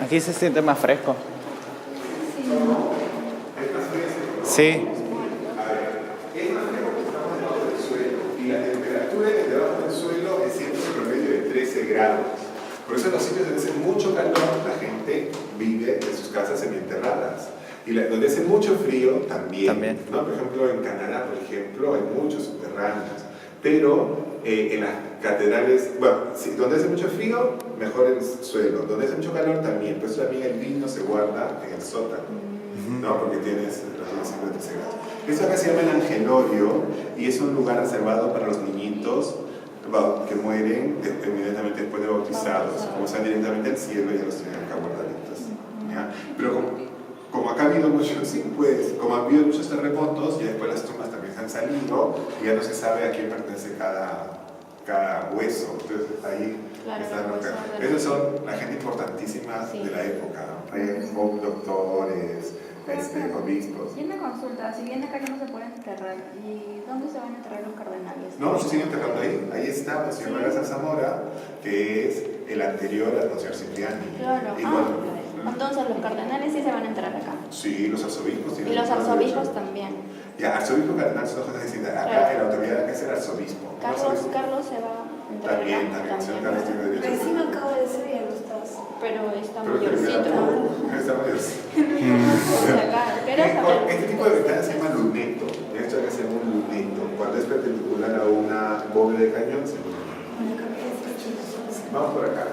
Aquí se siente más fresco. Es más fresco. Sí. A ver, es más fresco que estamos debajo del suelo. Y la temperatura debajo del suelo es siempre un promedio de 13 grados. Por eso en los sitios donde hace mucho calor, la gente vive en sus casas semienterradas. Y donde hace mucho frío, también. ¿No? Por ejemplo, en Canadá, por ejemplo, hay muchos subterráneos. Pero en las catedrales, bueno, sí, donde hace mucho frío, mejor el suelo. Donde hace mucho calor, también. Por eso también el vino se guarda en el sótano, ¿no? Porque tienes los 53 grados. Esto acá se llama el Angelorio y es un lugar reservado para los niñitos que mueren inmediatamente después de bautizados. Como salen directamente al cielo, ya los tienen acá guardaditos. ¿Ya? Pero como acá ha habido muchos, sí, pues, como ha habido muchos terremotos, y después las tumbas también se han salido, y ya no se sabe a quién pertenece cada hueso. Entonces ahí están los que... Esos son la gente importantísima de la época. Hay doctores, obispos. Y una consulta, si bien acá no se pueden enterrar, ¿y dónde se van a enterrar los cardenales? No, se siguen enterrando ahí. Ahí está Monsignor Vargas Zamora, que es el anterior al Monsignor Cipriani. Claro. Entonces los cardenales sí se van a enterrar acá. Sí, los arzobispos tienen. Y los arzobispos también. Ya, arzobispo cardenal son dos cosas distintas. Acá en la autoridad acá es el arzobispo. Carlos se va a enterrar También. acá. Señor Carlos tiene derecho. Recién acabo de decir ya los dos. Pero está mayorcito. Está mayorcito. Este tipo de ventanas se llama luneto. Esto acá se llama un luneto. Cuando es perpendicular a una bóveda de cañón, se llama luneto. Vamos por acá.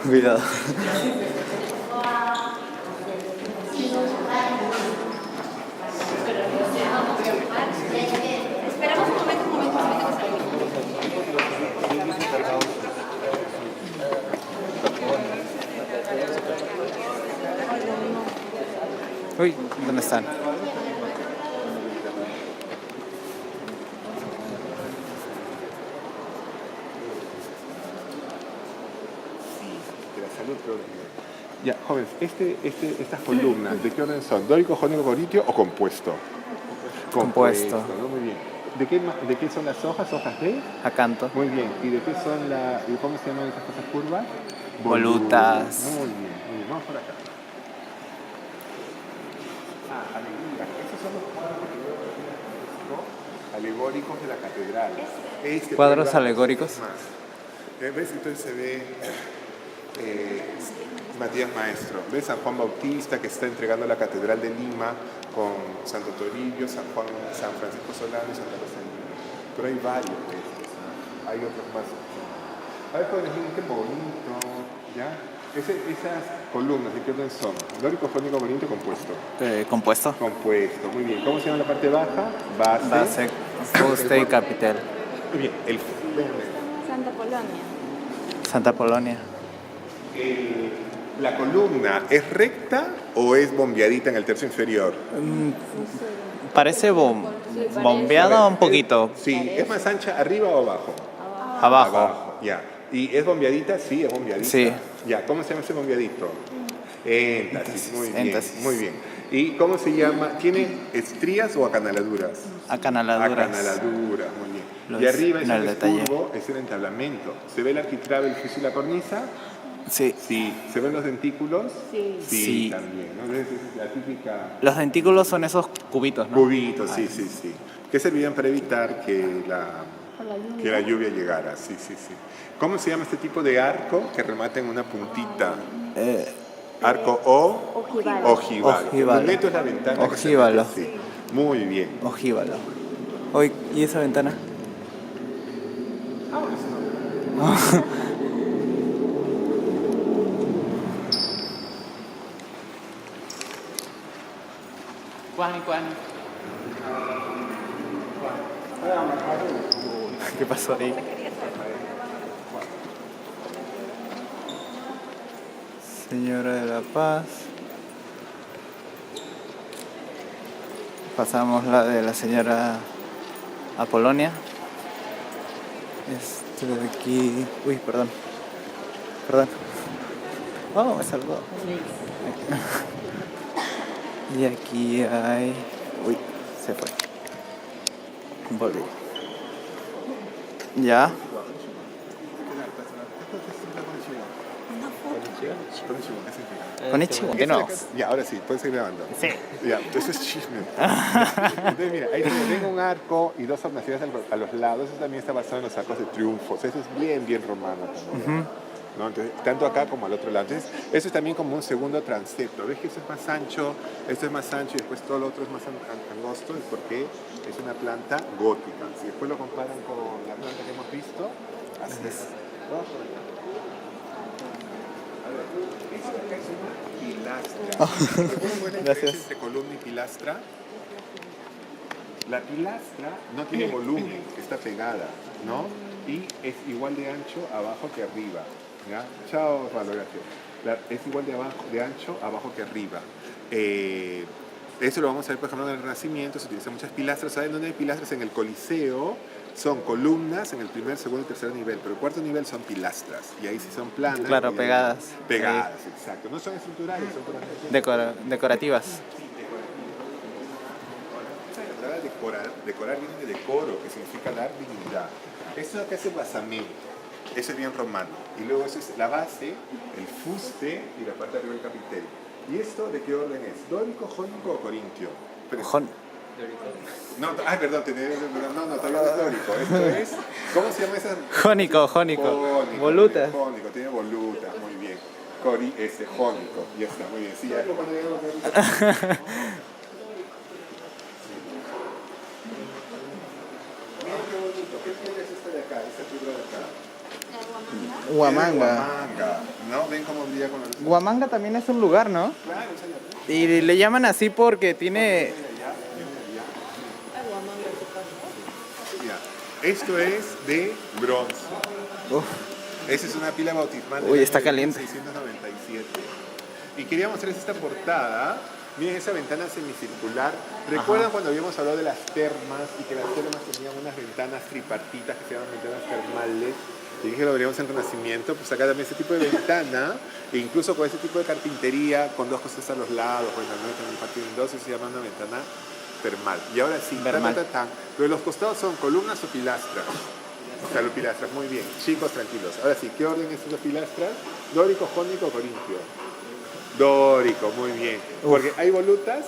Cuidado. Esperamos un momento. Uy, ¿dónde están? Ya, jóvenes, estas columnas, ¿de qué orden son? ¿Dórico, jónico, corintio o compuesto? Compuesto. ¿No? Muy bien. ¿De qué son las hojas? ¿Hojas de? Acanto. Muy bien. ¿Y de qué son cómo se llaman esas cosas curvas? Volutas. Muy bien. Vamos por acá. Alegría. Estos son los cuadros alegóricos de la catedral. ¿Cuadros alegóricos? ¿Ves? Entonces se ve Matías Maestro. ¿Ves? San Juan Bautista que está entregando la catedral de Lima con Santo Toribio, San Francisco Solano y Santa Rosa de Lima. Pero hay varios de estos, ¿no? Hay otros más. A ver, jóvenes, miren qué bonito, ¿ya? Esas columnas, ¿de qué orden son? Dórico, jónico, corintio, compuesto. Compuesto. Compuesto, muy bien. ¿Cómo se llama la parte baja? Base, fuste y capitel. Muy bien. Santa Polonia. Santa Polonia. ¿La columna es recta o es bombeadita en el tercio inferior? Parece bombeada un poquito. Sí, ¿es más ancha arriba o abajo? Abajo. Ya. ¿Y es bombeadita? Sí, es bombeadita. Sí. Ya, ¿cómo se llama ese bombeadito? Éntasis. Muy bien. Éntasis. Muy bien. ¿Y cómo se llama? ¿Tiene estrías o acanaladuras? Acanaladuras. Acanaladuras, muy bien. Lo Y arriba en el detalle. curvo es el entablamento. ¿Se ve el arquitrabe, el friso y la cornisa? Sí. Sí. ¿Se ven los dentículos? Sí. También, ¿no? Es la típica... Los dentículos son esos cubitos, ¿no? Cubitos, sí. Que servían para evitar que la lluvia llegara, sí. ¿Cómo se llama este tipo de arco que remata en una puntita? Arco ojívalo. Ojívalo. El luneto es la ventana. Ojívalo. Sí. Muy bien. Ojívalo. Oye, ¿y esa ventana? ¿Cuán? ¿Qué pasó ahí? Señora de la Paz. Pasamos la de la señora Apolonia. Este de aquí. Uy, perdón. Oh, me salvó. Y aquí hay... Uy, se fue. Volví. Ya. Konnichiwa. Continuamos. Ya, ahora sí, puedes seguir grabando. Sí. Ya, eso es chisme. Entonces, mira, ahí tengo un arco y dos hornacinas a los lados. Eso también está basado en los arcos de triunfos. Eso es bien, bien romano también. ¿No? Entonces, tanto acá como al otro lado. Entonces, eso es también como un segundo transepto. ¿Ves que eso es más ancho, esto es más ancho y después todo lo otro es más angosto? Es porque es una planta gótica. Si después lo comparan con la planta que hemos visto, así es. Vamos por acá. A ver, esto acá es una pilastra. Gracias. Entre columna y pilastra. La pilastra no tiene volumen, está pegada, ¿no? Y es igual de ancho abajo que arriba. ¿Ya? Chao, Osvaldo, gracias. Es igual de ancho abajo que arriba. Eso lo vamos a ver, por ejemplo, en el Renacimiento. Se utilizan muchas pilastras. ¿Saben dónde hay pilastras? En el Coliseo. Son columnas en el primer, segundo y tercer nivel, pero el cuarto nivel son pilastras. Y ahí sí son planas. Claro, pegadas. Pegadas, exacto. No son estructurales, son puramente Decorativas. La palabra decorar viene de decoro, que significa dar dignidad. Esto acá es el basamento. Eso es bien romano. Y luego eso es la base, el fuste y la parte de arriba del capitel. ¿Y esto de qué orden es? ¿Dórico, jónico o corintio? No, perdón, no, todavía no es dórico. Esto es, ¿cómo se llama esa? Jónico. Volutas. Jónico, tiene volutas, muy bien. Jónico, ya está, muy bien. Sí, ya cuando llegamos Miren qué bonito. ¿Qué piedra es esta de acá? Esta piedra de acá. Huamanga. ¿No? ¿Ven cómo brilla con el... Huamanga también es un lugar, ¿no? Claro, es allá. Y le llaman así porque tiene... Ya. Esto es de bronce. Uf. Esa es una pila bautismal. Uy, está caliente. 1697. Y quería mostrarles esta portada. Miren esa ventana semicircular. ¿Recuerdan cuando habíamos hablado de las termas y que las termas tenían unas ventanas tripartitas que se llaman ventanas termales? Y dije que lo veríamos en Renacimiento. Pues acá también ese tipo de ventana, e incluso con ese tipo de carpintería, con dos cosas a los lados, bueno, no también partido en dos, eso se llama una ventana termal. Y ahora sí, pero de los costados son columnas o pilastras. O sea, los pilastras, muy bien. Chicos, tranquilos. Ahora sí, ¿qué orden es las pilastras? ¿Dórico, jónico o corintio? Dórico, muy bien. Porque ¿hay volutas?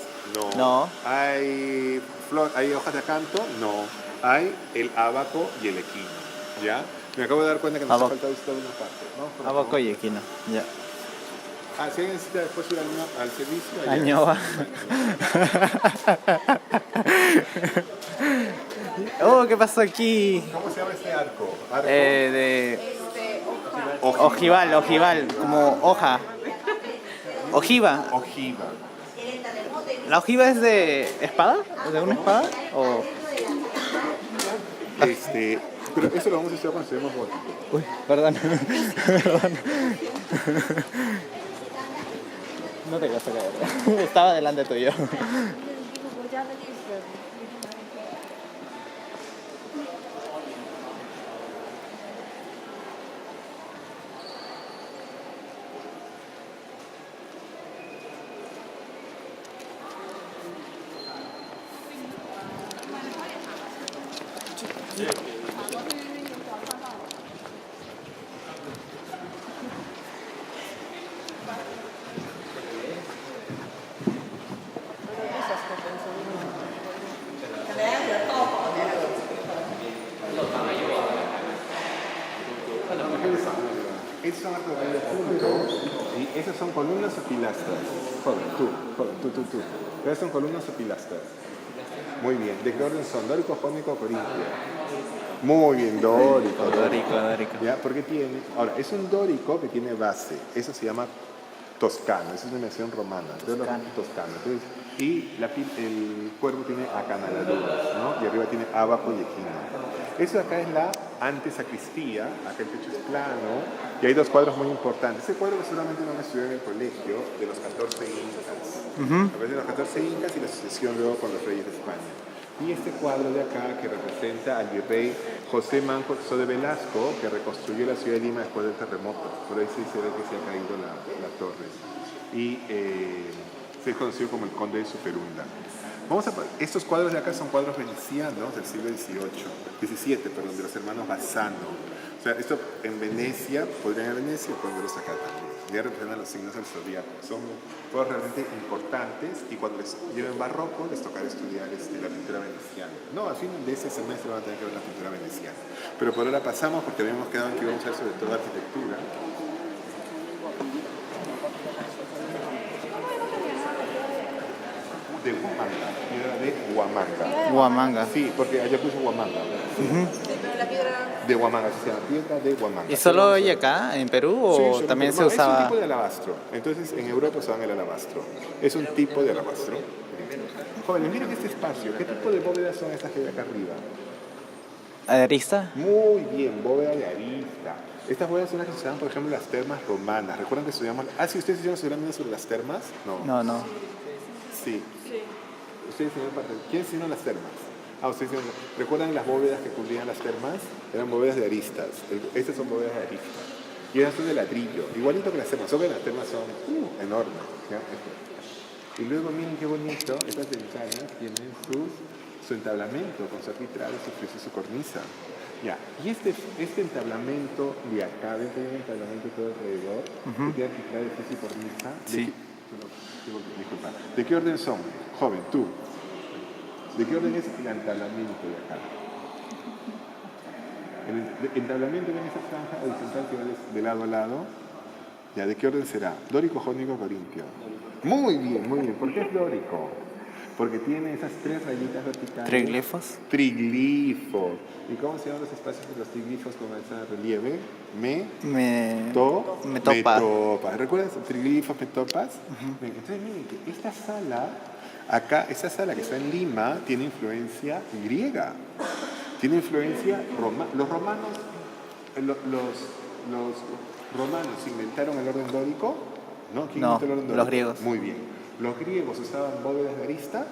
No. ¿Hay hojas de acanto? No. Hay el ábaco y el equino. ¿Ya? Me acabo de dar cuenta que nos ha faltado esto de una parte. Abaco y equino, ya. Si alguien necesita después ir al servicio... Añoa. Oh, ¿qué pasó aquí? ¿Cómo se llama este arco? Ojival, como hoja. Ojiva. ¿La ojiva es de espada? ¿De una espada? ¿O? Pero eso lo vamos a estudiar cuando estudiemos gótico. Uy, perdón. No te vas a caer. Estaba delante tuyo. Esos son arcos de punto y esas son columnas o pilastras. Joder, tú. Esas son columnas o pilastras. Muy bien. ¿De qué orden son? ¿Dórico, jónico o corintio? Muy bien, dórico. ¿Ya? Porque tiene... Ahora, es un dórico que tiene base. Eso se llama toscano. Esa es una nación romana. Toscano. Entonces, y el cuerpo tiene acanaladuras, ¿no? Y arriba tiene ábaco y equino. Eso acá es la antesacristía, acá el techo es plano, y hay dos cuadros muy importantes. Ese cuadro que seguramente no me estudió en el colegio, de los 14 incas. De los 14 incas y la sucesión luego con los reyes de España. Y este cuadro de acá que representa al virrey José Manco de Velasco, que reconstruyó la ciudad de Lima después del terremoto. Por ahí sí se ve que se ha caído la torre. Y se es conocido como el conde de Superunda. Estos cuadros de acá son cuadros venecianos del siglo XVII, perdón, de los hermanos Bassano. O sea, esto en Venecia, podrían ir a Venecia, pueden verlos acá también. Ya representan los signos del zodiaco. Son cuadros realmente importantes y cuando les lleven barroco les tocará estudiar la pintura veneciana. No, al fin de ese semestre van a tener que ver la pintura veneciana. Pero por ahora pasamos porque habíamos quedado en que íbamos a ver sobre todo arquitectura. De Huamanga, piedra de Huamanga. Huamanga. Sí, porque allá puso Huamanga. De Huamanga, se llama piedra de Huamanga. ¿Y solo hay acá, en Perú, o Sí, solo también en se Perú. No, usaba? es un tipo de alabastro. Entonces, en Europa usaban el alabastro. Es un tipo de alabastro. Jóvenes, miren este espacio. ¿Qué tipo de bóvedas son estas que hay acá arriba? ¿Arista? Muy bien, bóveda de arista. Estas bóvedas son las que se usaban, por ejemplo, en las termas romanas. ¿Recuerdan que estudiamos? Sí, ¿ustedes hicieron su examen sobre las termas? No. No. Sí. Ustedes hicieron parte. ¿Quién enseñó las termas? Ustedes hicieron. ¿Recuerdan las bóvedas que cubrían las termas? Eran bóvedas de aristas. Estas son bóvedas de aristas. Y estas son de ladrillo. Igualito que las termas. Solo que las termas son enormes. ¿Ya? Y luego miren qué bonito. Estas ventanas tienen su entablamento con su arquitrabe, su friso y su cornisa. Ya. Y este entablamento de acá, ven que hay un entablamento todo alrededor, que tiene arquitrabe, friso y cornisa. Sí. Disculpa. ¿De qué orden son? Joven, tú. ¿De qué orden es el entablamento de acá? El entablamento en esa franja horizontal que va de lado a lado. ¿Ya? ¿De qué orden será? ¿Dórico, jónico, corintio? Muy bien, muy bien. ¿Por qué es dórico? Porque tiene esas tres rayitas verticales. ¿Triglifos? Triglifos. ¿Y cómo se llaman los espacios de los triglifos con ese relieve? Metopas. ¿Recuerdas triglifos, metopas? Bien, entonces miren que esta sala que está en Lima, tiene influencia griega. Tiene influencia romana. Los romanos inventaron el orden dórico. ¿No? ¿Quién inventó el orden dórico? Los griegos. Muy bien. ¿Los griegos usaban bóvedas de arista?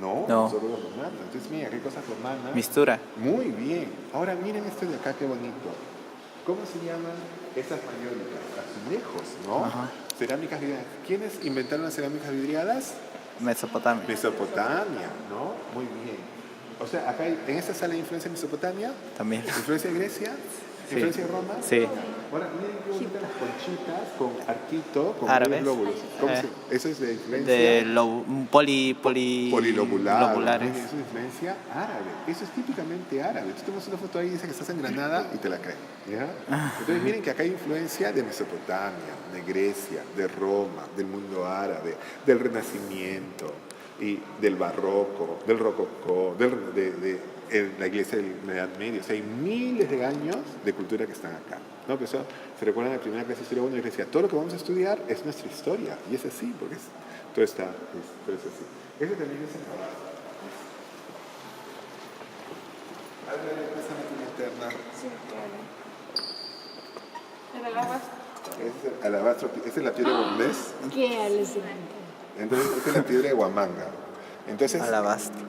No. Solo los romanos. Entonces, mira, qué cosas romanas. Mistura. Muy bien. Ahora miren esto de acá, qué bonito. ¿Cómo se llaman estas mayólicas? Azulejos, ¿no? Ajá. Cerámicas vidriadas. ¿Quiénes inventaron las cerámicas vidriadas? Mesopotamia. Mesopotamia, ¿no? Muy bien. O sea, acá en esta sala hay influencia de Mesopotamia. También. ¿Influencia de Grecia? Sí. ¿Influencia de Roma? Sí. Ahora, miren qué bonitas las conchitas con arquito, con Árabes. lóbulos. Eso es de influencia... Polilobulares. Muy bien, eso es de influencia árabe. Eso es típicamente árabe. Tú tomas una foto ahí y dice que estás en Granada y te la creen. ¿Ya? Entonces miren que acá hay influencia de Mesopotamia, de Grecia, de Roma, del mundo árabe, del Renacimiento y del Barroco, del Rococó, la iglesia de la Edad Media. O sea, hay miles de años de cultura que están acá. ¿No? Por eso se recuerdan en la primera clase de historia 1 y decía, todo lo que vamos a estudiar es nuestra historia. Y es así, porque todo es así. Eso también es en interna. Sí, claro. El alabastro. Ese es el alabastro, esa es la piedra de Bombés. ¿Qué alucinante? Entonces, esta es la piedra de Huamanga. Entonces, Alabastro.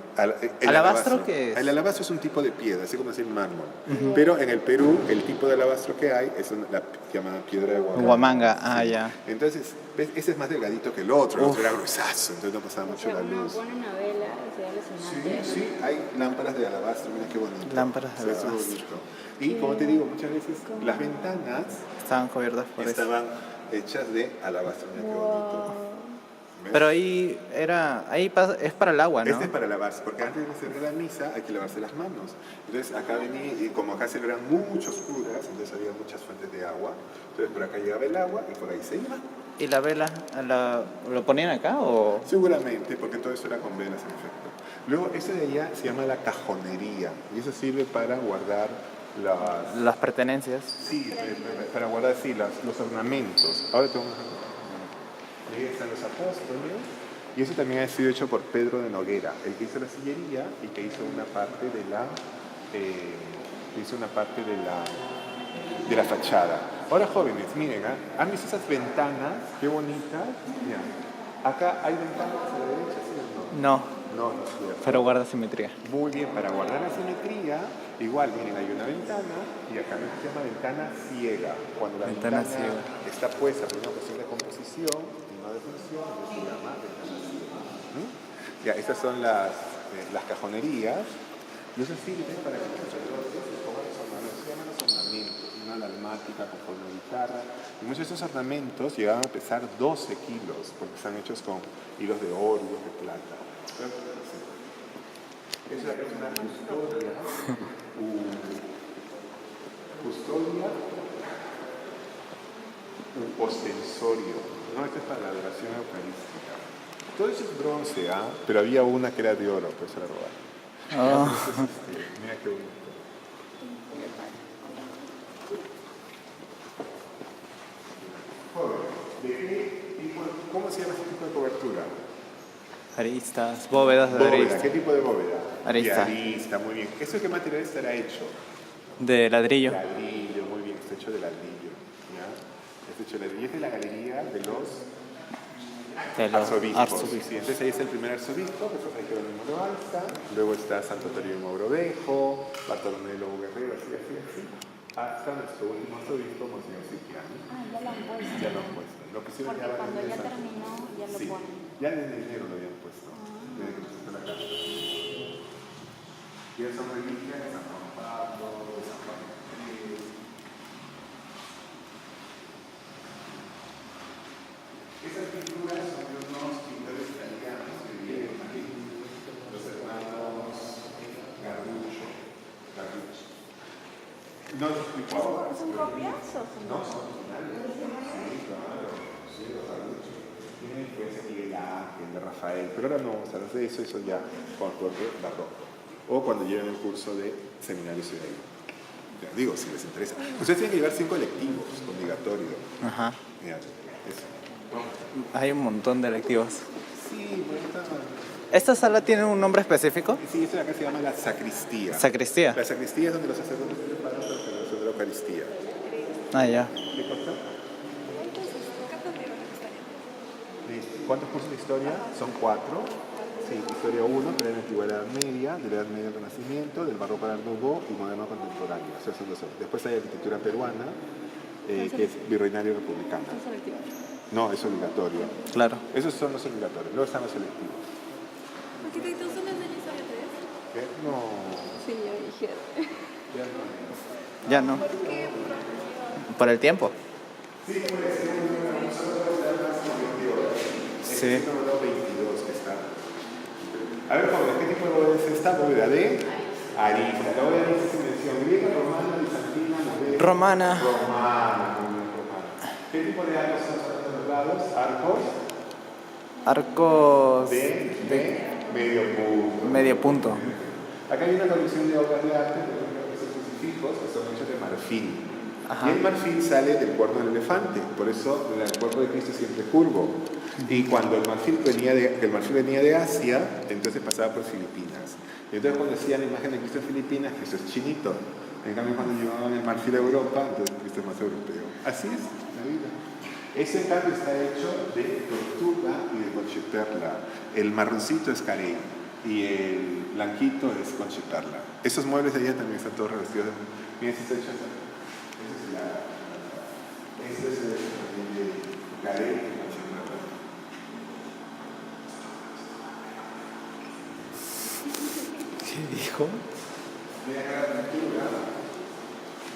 El ¿Alabastro qué es? El alabastro es un tipo de piedra, así como decir mármol. Pero en el Perú, el tipo de alabastro que hay es la llamada piedra de Huamanga. Huamanga, ya. Entonces, ¿ves? Ese es más delgadito que el otro era gruesazo, entonces no pasaba mucho la luz. Pone una vela y se alucinante. Sí, hay lámparas de alabastro, mira qué bonito. Lámparas de Se ve súper alabastro. bonito. Y como te digo, muchas veces las ventanas Estaban cubiertas por eso. estaban hechas de alabastro, mira qué bonito. ¿Ves? Pero ahí es para el agua, ¿no? Este es para lavarse, porque antes de hacer la misa hay que lavarse las manos. Entonces acá venía, y como acá celebran muchos curas, entonces había muchas fuentes de agua. Entonces por acá llegaba el agua y por ahí se iba. ¿Y la vela lo ponían acá o...? Seguramente, porque todo eso era con velas en efecto. Luego, ese de allá se llama la cajonería, y eso sirve para guardar las pertenencias? Sí, para guardar los ornamentos. Ahora te vamos a... Ahí están los apóstoles, y eso también ha sido hecho por Pedro de Noguera, el que hizo la sillería y que hizo una parte de la fachada. Ahora, jóvenes, miren, ¿han visto esas ventanas? Qué bonitas. Mira, acá hay ventanas a la derecha, ¿sí o no? No es cierto. Pero guarda simetría. Muy bien, para guardar la simetría, igual, miren, hay una ventana y acá se llama ventana ciega. Cuando la ventana ciega está puesta por una cuestión de composición y no de función, se llama ventana ciega. Ya, estas son las cajonerías. No sé si tienes para que los sacerdotes se pongan los ornamentos, se llaman los ornamentos, una dalmática con forma de guitarra. Y muchos de estos ornamentos llegaban a pesar 12 kilos, porque están hechos con hilos de oro, hilos de plata. Es una custodia, un ostensorio. No, esto es para la adoración eucarística. Todo eso es bronce, ¿ah? Pero había una que era de oro, por eso la robaron. Mira qué bonito. ¿Cómo se llama ese tipo de cobertura? Aristas, bóvedas de Bóveda. aristas. ¿Qué tipo de bóveda? Arista. De arista, muy bien. ¿Eso de qué material estará hecho? De ladrillo. Ladrillo, muy bien. Está hecho de ladrillo. ¿Ya? Está hecho de ladrillo. Es de la galería de los arzobispos. Sí, entonces ahí está el primer arzobispo, que fue Fray Jerónimo de Alza. Luego está Santo Toribio Mogrovejo, Bartolomé de Lobo Guerrero, así. Hasta nuestro último arzobispo, Monseñor Cipriano. Ah, ya lo han puesto. Ya lo han puesto. Lo pusieron Porque ya cuando ya varias veces. terminó, ya lo Sí, ponen. ya desde enero lo habían puesto, desde que presentó la carta. Y son reliquias de San Juan Pablo, de San Juan Andrés. Esas pinturas son de unos pintores italianos que viven aquí, los hermanos Garduccio. No los explicó. ¿Son copias o son? No, son originales. Sí, claro. Sí, los Garduccio. Tiene influencia de Miguel Ángel, de Rafael, pero ahora no vamos a hablar de eso, eso ya con corte barroco. O cuando lleven el curso de seminario ciudadano. Ya digo, si les interesa. Ustedes tienen que llevar 5 electivos, obligatorio. Ajá. Ya, eso. Hay un montón de electivos. Sí, pues está... ¿Esta sala tiene un nombre específico? Sí, esto de acá se llama la sacristía. Sacristía. La sacristía es donde los sacerdotes se preparan para la celebración de la Eucaristía. Ah, ya. ¿Qué cosa? ¿Cuántos cursos de historia? Son 4. Sí, historia 1, que era en la antigüedad media, de la edad media del Renacimiento, del barroco al Art Nouveau y moderno contemporáneo. O sea, son 2 horas. Después hay arquitectura peruana, que es virreinario republicano. ¿Es selectivo? No, es obligatorio. Claro. Esos son los obligatorios. Luego están los selectivos. ¿Arquitectos son los de la historia 3? ¿Qué? No. Sí, yo dije. Ya no. Ya no. Por el tiempo. Sí, puede ser una sola más que 28. Sí. Es el número 22 que está. A ver, jóvenes, ¿qué tipo de bóveda es esta? Bóveda de arista. La bóveda de arista es invención griega, romana, bizantina, moderna. Romana. Romana, muy bien, romana. ¿Qué tipo de arcos son los lados? Arcos Arcos de medio punto. medio punto. Acá hay una colección de obras de arte, por ejemplo, que son crucifijos que son hechos de marfil. Ajá. Y el marfil sale del cuerno del elefante, por eso el cuerpo de Cristo es siempre curvo. Y cuando el marfil venía de Asia, entonces pasaba por Filipinas. Y entonces cuando hacían la imagen de Cristo en Filipinas, Cristo es chinito. En cambio cuando llevaban el marfil a Europa, entonces Cristo es más europeo. Así es la vida. Ese cambio está hecho de tortuga y de concheperla. El marroncito es carey y el blanquito es concheperla. Esos muebles de allá también están todos revestidos de... Miren, si está hecho así. Este es el de carey y concheperla. ¿Qué dijo? Mira acá la pintura.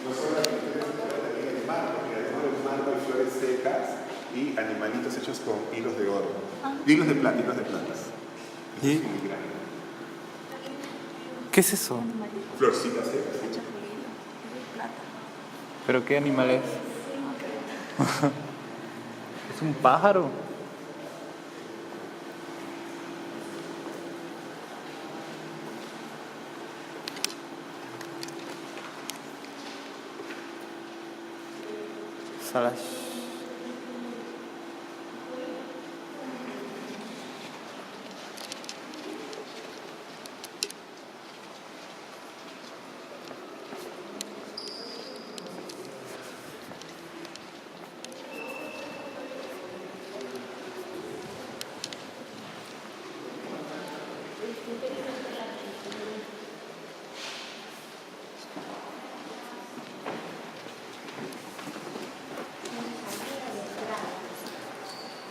No solo la pintura, sino también el mármol. Mira, el mármol, flores secas y animalitos hechos con hilos de oro. Hilos de plata, hilos de plata. ¿Y? Es filigrana. ¿Qué es eso? Florcitas secas. Hecho de hilo, de plata. ¿Pero qué animal es? ¿Es un pájaro? Salas.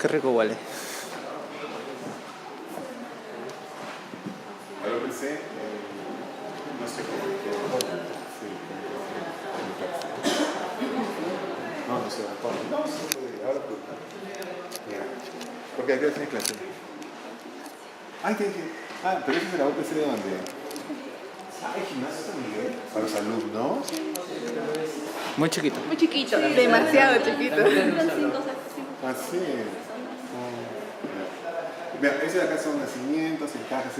Qué rico huele. No sé cómo. Sí, no sé cómo. No, sí, ahora pregunta. Mira, porque aquí tienes clase. Ay, te dije. Pero ese es la UPC de dónde. ¿Hay gimnasio San Miguel? Para los alumnos. Muy chiquito. Muy chiquito, demasiado chiquito. Ah, sí. Mira, ese de acá son nacimientos, encajes.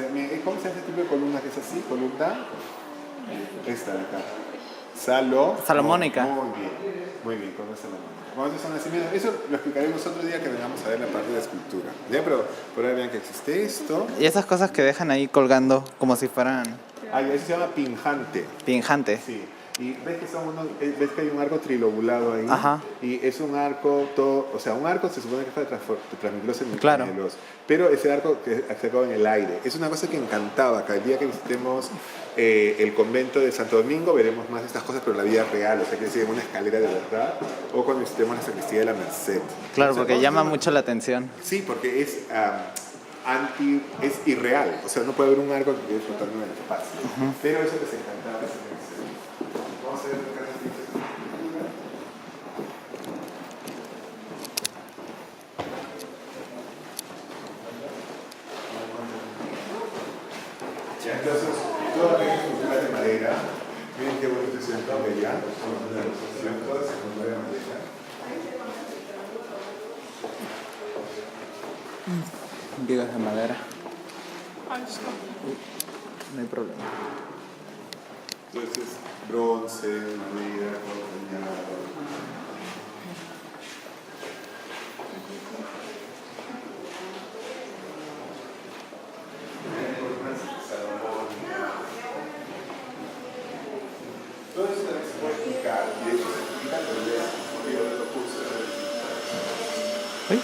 ¿Cómo se llama este tipo de columna que es así? ¿Columna? Esta de acá. Salomónica. Muy bien, con esa salomónica. Bueno, esos son nacimientos. Eso lo explicaremos otro día que vengamos a ver la parte de la escultura. ¿Ya? Pero por ahí vean que existe esto. Y esas cosas que dejan ahí colgando como si fueran Eso se llama pinjante. pinjantes. Sí. Y ves que ves que hay un arco trilobulado ahí. Ajá. Y es un arco todo, o sea, un arco se supone que es para transmitirlos en Claro. pero ese arco que se acaba en el aire. Es una cosa que encantaba acá. El día que visitemos el convento de Santo Domingo veremos más de estas cosas, pero en la vida real, o sea, que decir, en una escalera de verdad, o cuando visitemos la sacristía de la Merced. Claro, O sea, porque llama mucho la atención. Sí, porque es es irreal, o sea, no puede haber un arco que quede flotando en el espacio. Pero eso les encantaba. Vamos a ver acá las pinturas. Ya, entonces, toda la escultura de madera, miren qué bonito es el toque ya, toda esa escultura de madera. Vigas de madera. No hay problema. Entonces, bronce, madera, dañado. Todo eso también se puede explicar, y de hecho se explica cuando yo los cursos de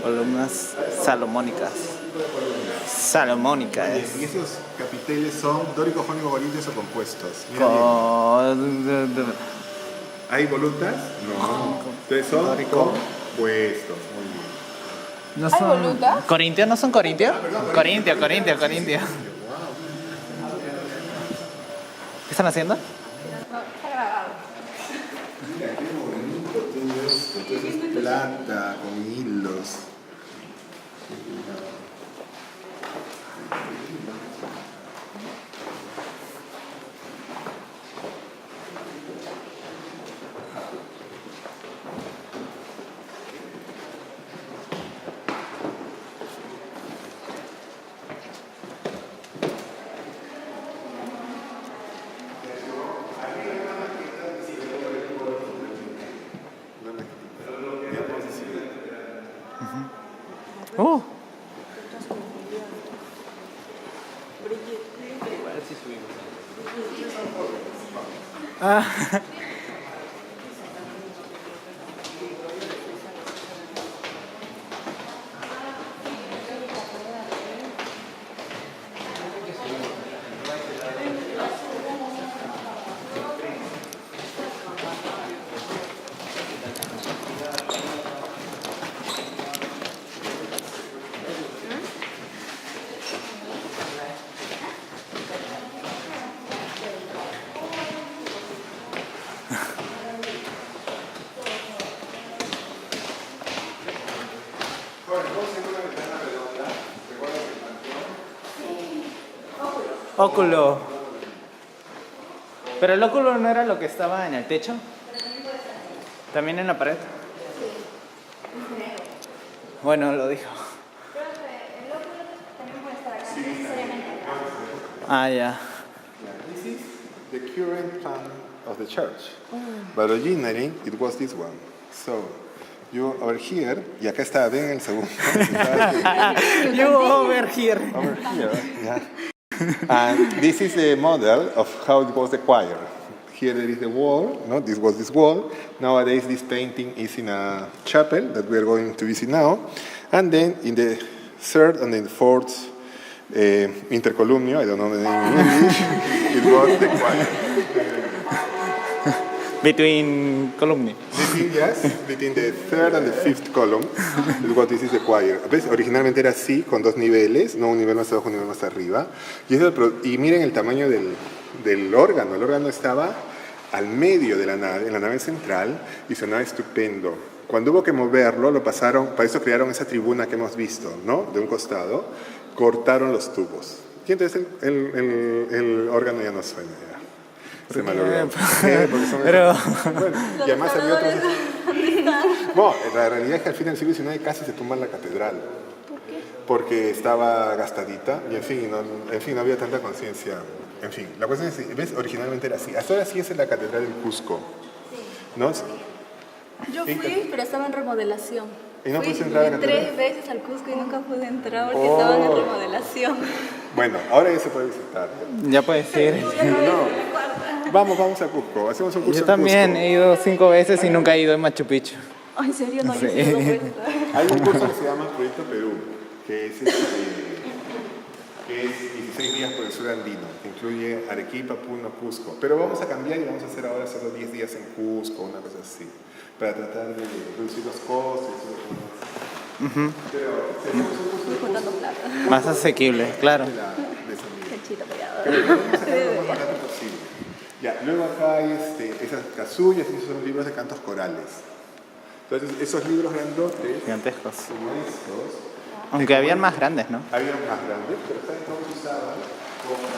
Columnas salomónicas. Salomónica es. Y esos capiteles son dórico-jónicos volúmenes o compuestos. Mira bien. ¿Hay volutas? No. Entonces son compuestos. Muy bien. ¿No son volutas? corintios? ¿No son corintios? Corintio. ¿Qué están haciendo? Mira qué bonito todo esto. Entonces es plata con hilos. Oh. Ah. Óculo. Pero el óculo no era lo que estaba en el techo. También en la pared. Bueno, lo dijo. El óculo también puede estar acá, no necesariamente acá. Ah, ya. This is the current plan of the church. But originally it was this one. So you over here, y acá está, ven el segundo. You over here. Over here, yeah. And this is the model of how it was the choir. Here there is the wall, no? This was this wall. Nowadays this painting is in a chapel that we are going to visit now. And then in the third and then fourth intercolumnio, I don't know the name in English, it was the choir. Between columni. yes, between the third and the fifth column is what this is the choir. ¿Ves? Originalmente era así, con dos niveles, no un nivel más abajo, un nivel más arriba. Y miren el tamaño del órgano. El órgano estaba al medio de la nave, en la nave central, y sonaba estupendo. Cuando hubo que moverlo, lo pasaron, para eso crearon esa tribuna que hemos visto, ¿no? De un costado, cortaron los tubos. Y entonces el órgano ya no suena. Se malogró. Pero... Bueno, y además había otros... Bueno, la realidad es que al fin del siglo XIX casi se tumba la catedral. ¿Por qué? Porque estaba gastadita y en fin no había tanta conciencia. En fin, la cuestión es que, ¿ves? Originalmente era así. Hasta ahora sí es en la catedral del Cusco. ¿No? Yo fui, pero estaba en remodelación. ¿Y no Fui pudiste entrar a la catedral? 3 veces al Cusco y nunca pude entrar porque estaban en remodelación. Bueno, ahora ya se puede visitar. Ya puedes ir. No. Vamos a Cusco. Hacemos un curso Yo también en Cusco. he ido 5 veces y nunca he ido a Machu Picchu. Ay, ¿en serio? No, yo Sí. sí 2 veces. Hay un curso que se llama Proyecto Perú, que es 16 días por el sur andino, que incluye Arequipa, Puno, Cusco. Pero vamos a cambiar y vamos a hacer ahora solo 10 días en Cusco, una cosa así, para tratar de reducir los costos. Pero tenemos un curso Estoy juntando plata. Más asequible, claro. de esa medida. Cachito pegado. Pero queremos sacarlo lo más barato posible. Ya, luego acá hay esas casullas, y esos son libros de cantos corales. Entonces, esos libros grandotes, Gigantescos. como estos, Aunque habían más grandes, ¿no? habían más grandes, pero ¿saben cómo se usaban? Como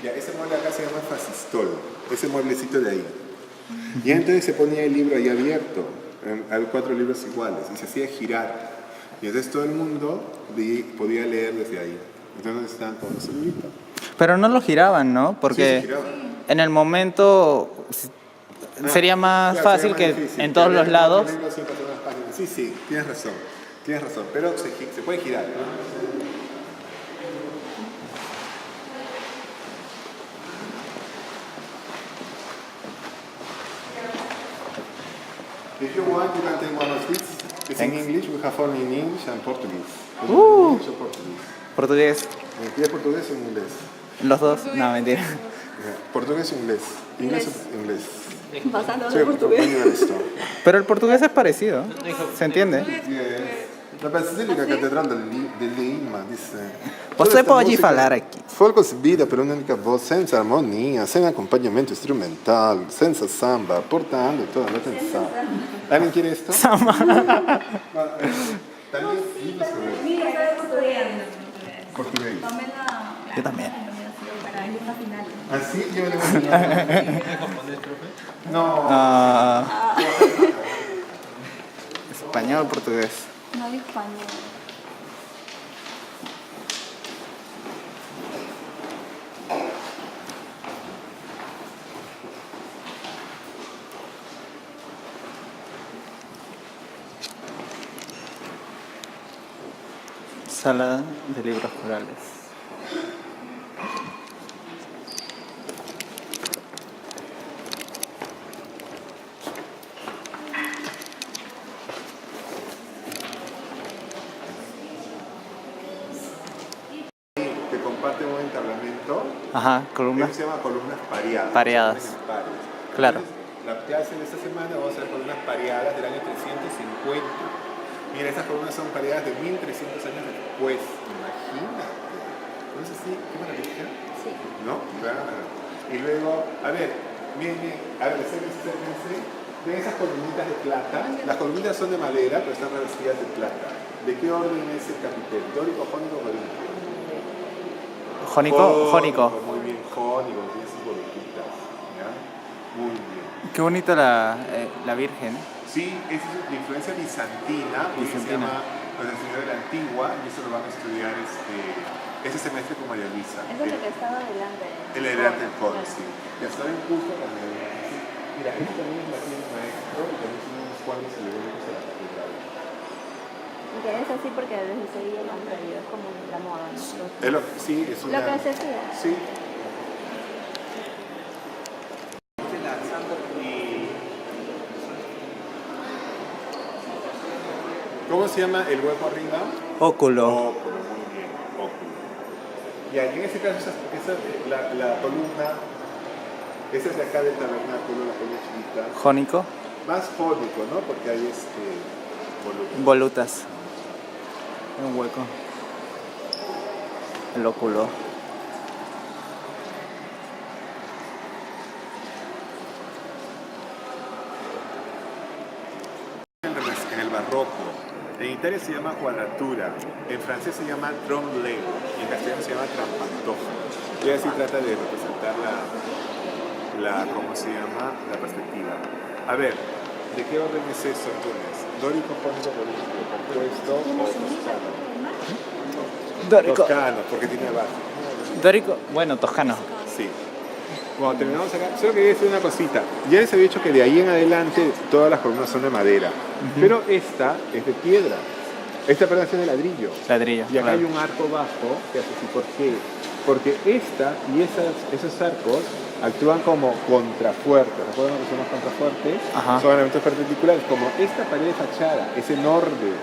ya, ese mueble acá se llama fascistol, ese mueblecito de ahí. Y entonces se ponía el libro ahí abierto, hay 4 libros iguales, y se hacía girar. Y entonces todo el mundo podía leer desde ahí. Entonces estaban todos los libritos. Pero no lo giraban, ¿no? Porque Sí, se giraba. en el momento sería más Claro, fácil sería que más difícil. en todos Había los lados. 4 libros, 100 páginas. Sí, tienes razón, pero se puede girar, ¿no? If you want, you can take one of these. It's in Thanks. English, we have only in English and Portuguese. English or Portuguese. Portugués, ¿Quieres portugués o inglés? los dos. No, mentira. Portugués o inglés. Inglés o inglés. Pasando Sí, de portugués. acompaña esto. Pero el portugués es parecido. ¿Se entiende? La Basílica Catedral de Lima dice: Você pode falar aqui. Foi concebida por uma única voz, sem harmonia, sem acompanhamento instrumental, sem samba, portando toda a atenção. ¿Alguien quiere esto? Samba. También libros Mira, estaba estudiando. portugués. Yo también. Para ir a final. ¿Así? Yo le voy a No. Ah, español, portugués. No hay español. Sala de libros corales. Que comparte un entablamento. Ajá, columnas. Eso se llama columnas pareadas. Pareadas. Se ponen en pares. Claro. Entonces, la clase de esta semana vamos a ver columnas pareadas del año 350. Mira, estas columnas son pareadas de 1300 años después. Imagínate. ¿No es así? ¿Qué maravilla? Sí. ¿No? Claro. Y luego, a ver, miren, a ver, acérquense. Ven esas columnitas de plata. Las columnitas son de madera, pero están revestidas de plata. ¿De qué orden es el capitel? ¿Dórico, jónico o corintio? Jónico. Muy bien, jónico, tiene sus bolitas. ¿Ya? Muy bien. Qué bonita la Virgen. Sí, es de influencia bizantina, porque se Bizantina. llama Nuestra Señora de la Antigua, y eso lo van a estudiar este semestre con María Luisa. Eso es lo que estaba delante. El delante del coro, sí. Y hasta ahora incluso la sí. Mira, este también es la tienda maestro, y también son unos cuadros celebres a la catedral. Y que es así porque desde Sevilla lo han traído, es como la moda, ¿no? Sí, es una... Lo que se hacía. Sí. ¿Cómo se llama el hueco arriba? Óculo. Óculo, muy bien, óculo. Y ahí en ese caso, la columna Este es de acá del tabernáculo, la calle Chiquita. Jónico. Más jónico, ¿no? Porque hay volumen. Volutas. Un hueco. El óculo. En el barroco. En Italia se llama cuadratura, en francés se llama trompe y en castellano se llama trampantojo. Y así trata de representar ¿cómo se llama? La perspectiva. A ver, ¿de qué orden es eso entonces? Dórico, jónico, político, compuesto o toscano. Dórico. Toscano, porque tiene base. Dórico, bueno, toscano. Sí. Bueno, terminamos acá. Solo quería decir una cosita. Ya les había dicho que de ahí en adelante todas las columnas son de madera. Pero esta es de piedra. Esta, perdón, es de ladrillo. Ladrillo. Y acá claro. hay un arco bajo que hace así. ¿Por qué? Porque esta y esos arcos actúan como contrafuertes. ¿Recuerdan lo que son los contrafuertes? Ajá. Son elementos perpendiculares. Como esta pared de fachada es enorme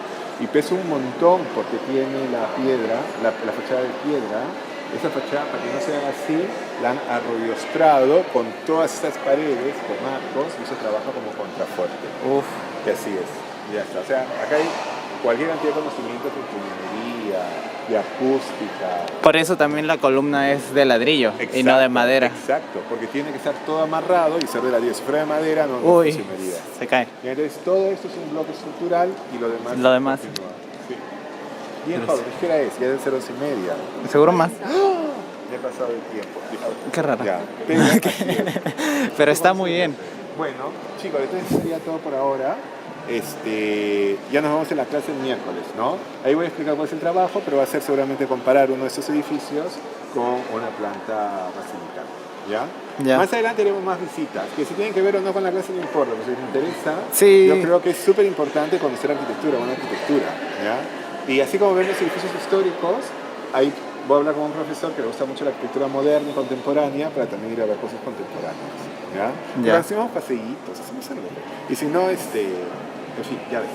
y pesa un montón porque tiene la piedra, la fachada de piedra. Esa fachada, para que no se haga así, la han arroyostrado con todas estas paredes, con arcos, y eso trabaja como contrafuerte. Uf. Que así es. Ya está. O sea, acá hay cualquier cantidad de conocimientos de ingeniería, de acústica. Por eso también la columna es de ladrillo y no de madera. Exacto, porque tiene que estar todo amarrado y ser de ladrillo. Si fuera de madera no Uy, funcionaría. se cae. Y entonces todo esto es un bloque estructural y lo demás. Continúa. Sí. Bien, Pablo, ¿qué hora es? Ya deben ser 11:30. Seguro más. Ya he pasado el tiempo. Disculpe. Qué raro. Ya. Pero, así es. Pero está muy bien. Bueno, chicos, entonces sería todo por ahora. Ya nos vamos en la clase el miércoles, ¿no? Ahí voy a explicar cuál es el trabajo, pero va a ser seguramente comparar uno de estos edificios con una planta basilical, ¿ya? Ya. Más adelante haremos más visitas, que si tienen que ver o no con la clase no importa, pero si les interesa, Sí. yo creo que es súper importante conocer arquitectura, buena arquitectura, ¿ya? Y así como ven los edificios históricos, ahí voy a hablar con un profesor que le gusta mucho la arquitectura moderna y contemporánea para también ir a ver cosas contemporáneas, ¿ya? Ya. Pero hacemos paseítos, hacemos algo. Y si no, en fin, ya ves.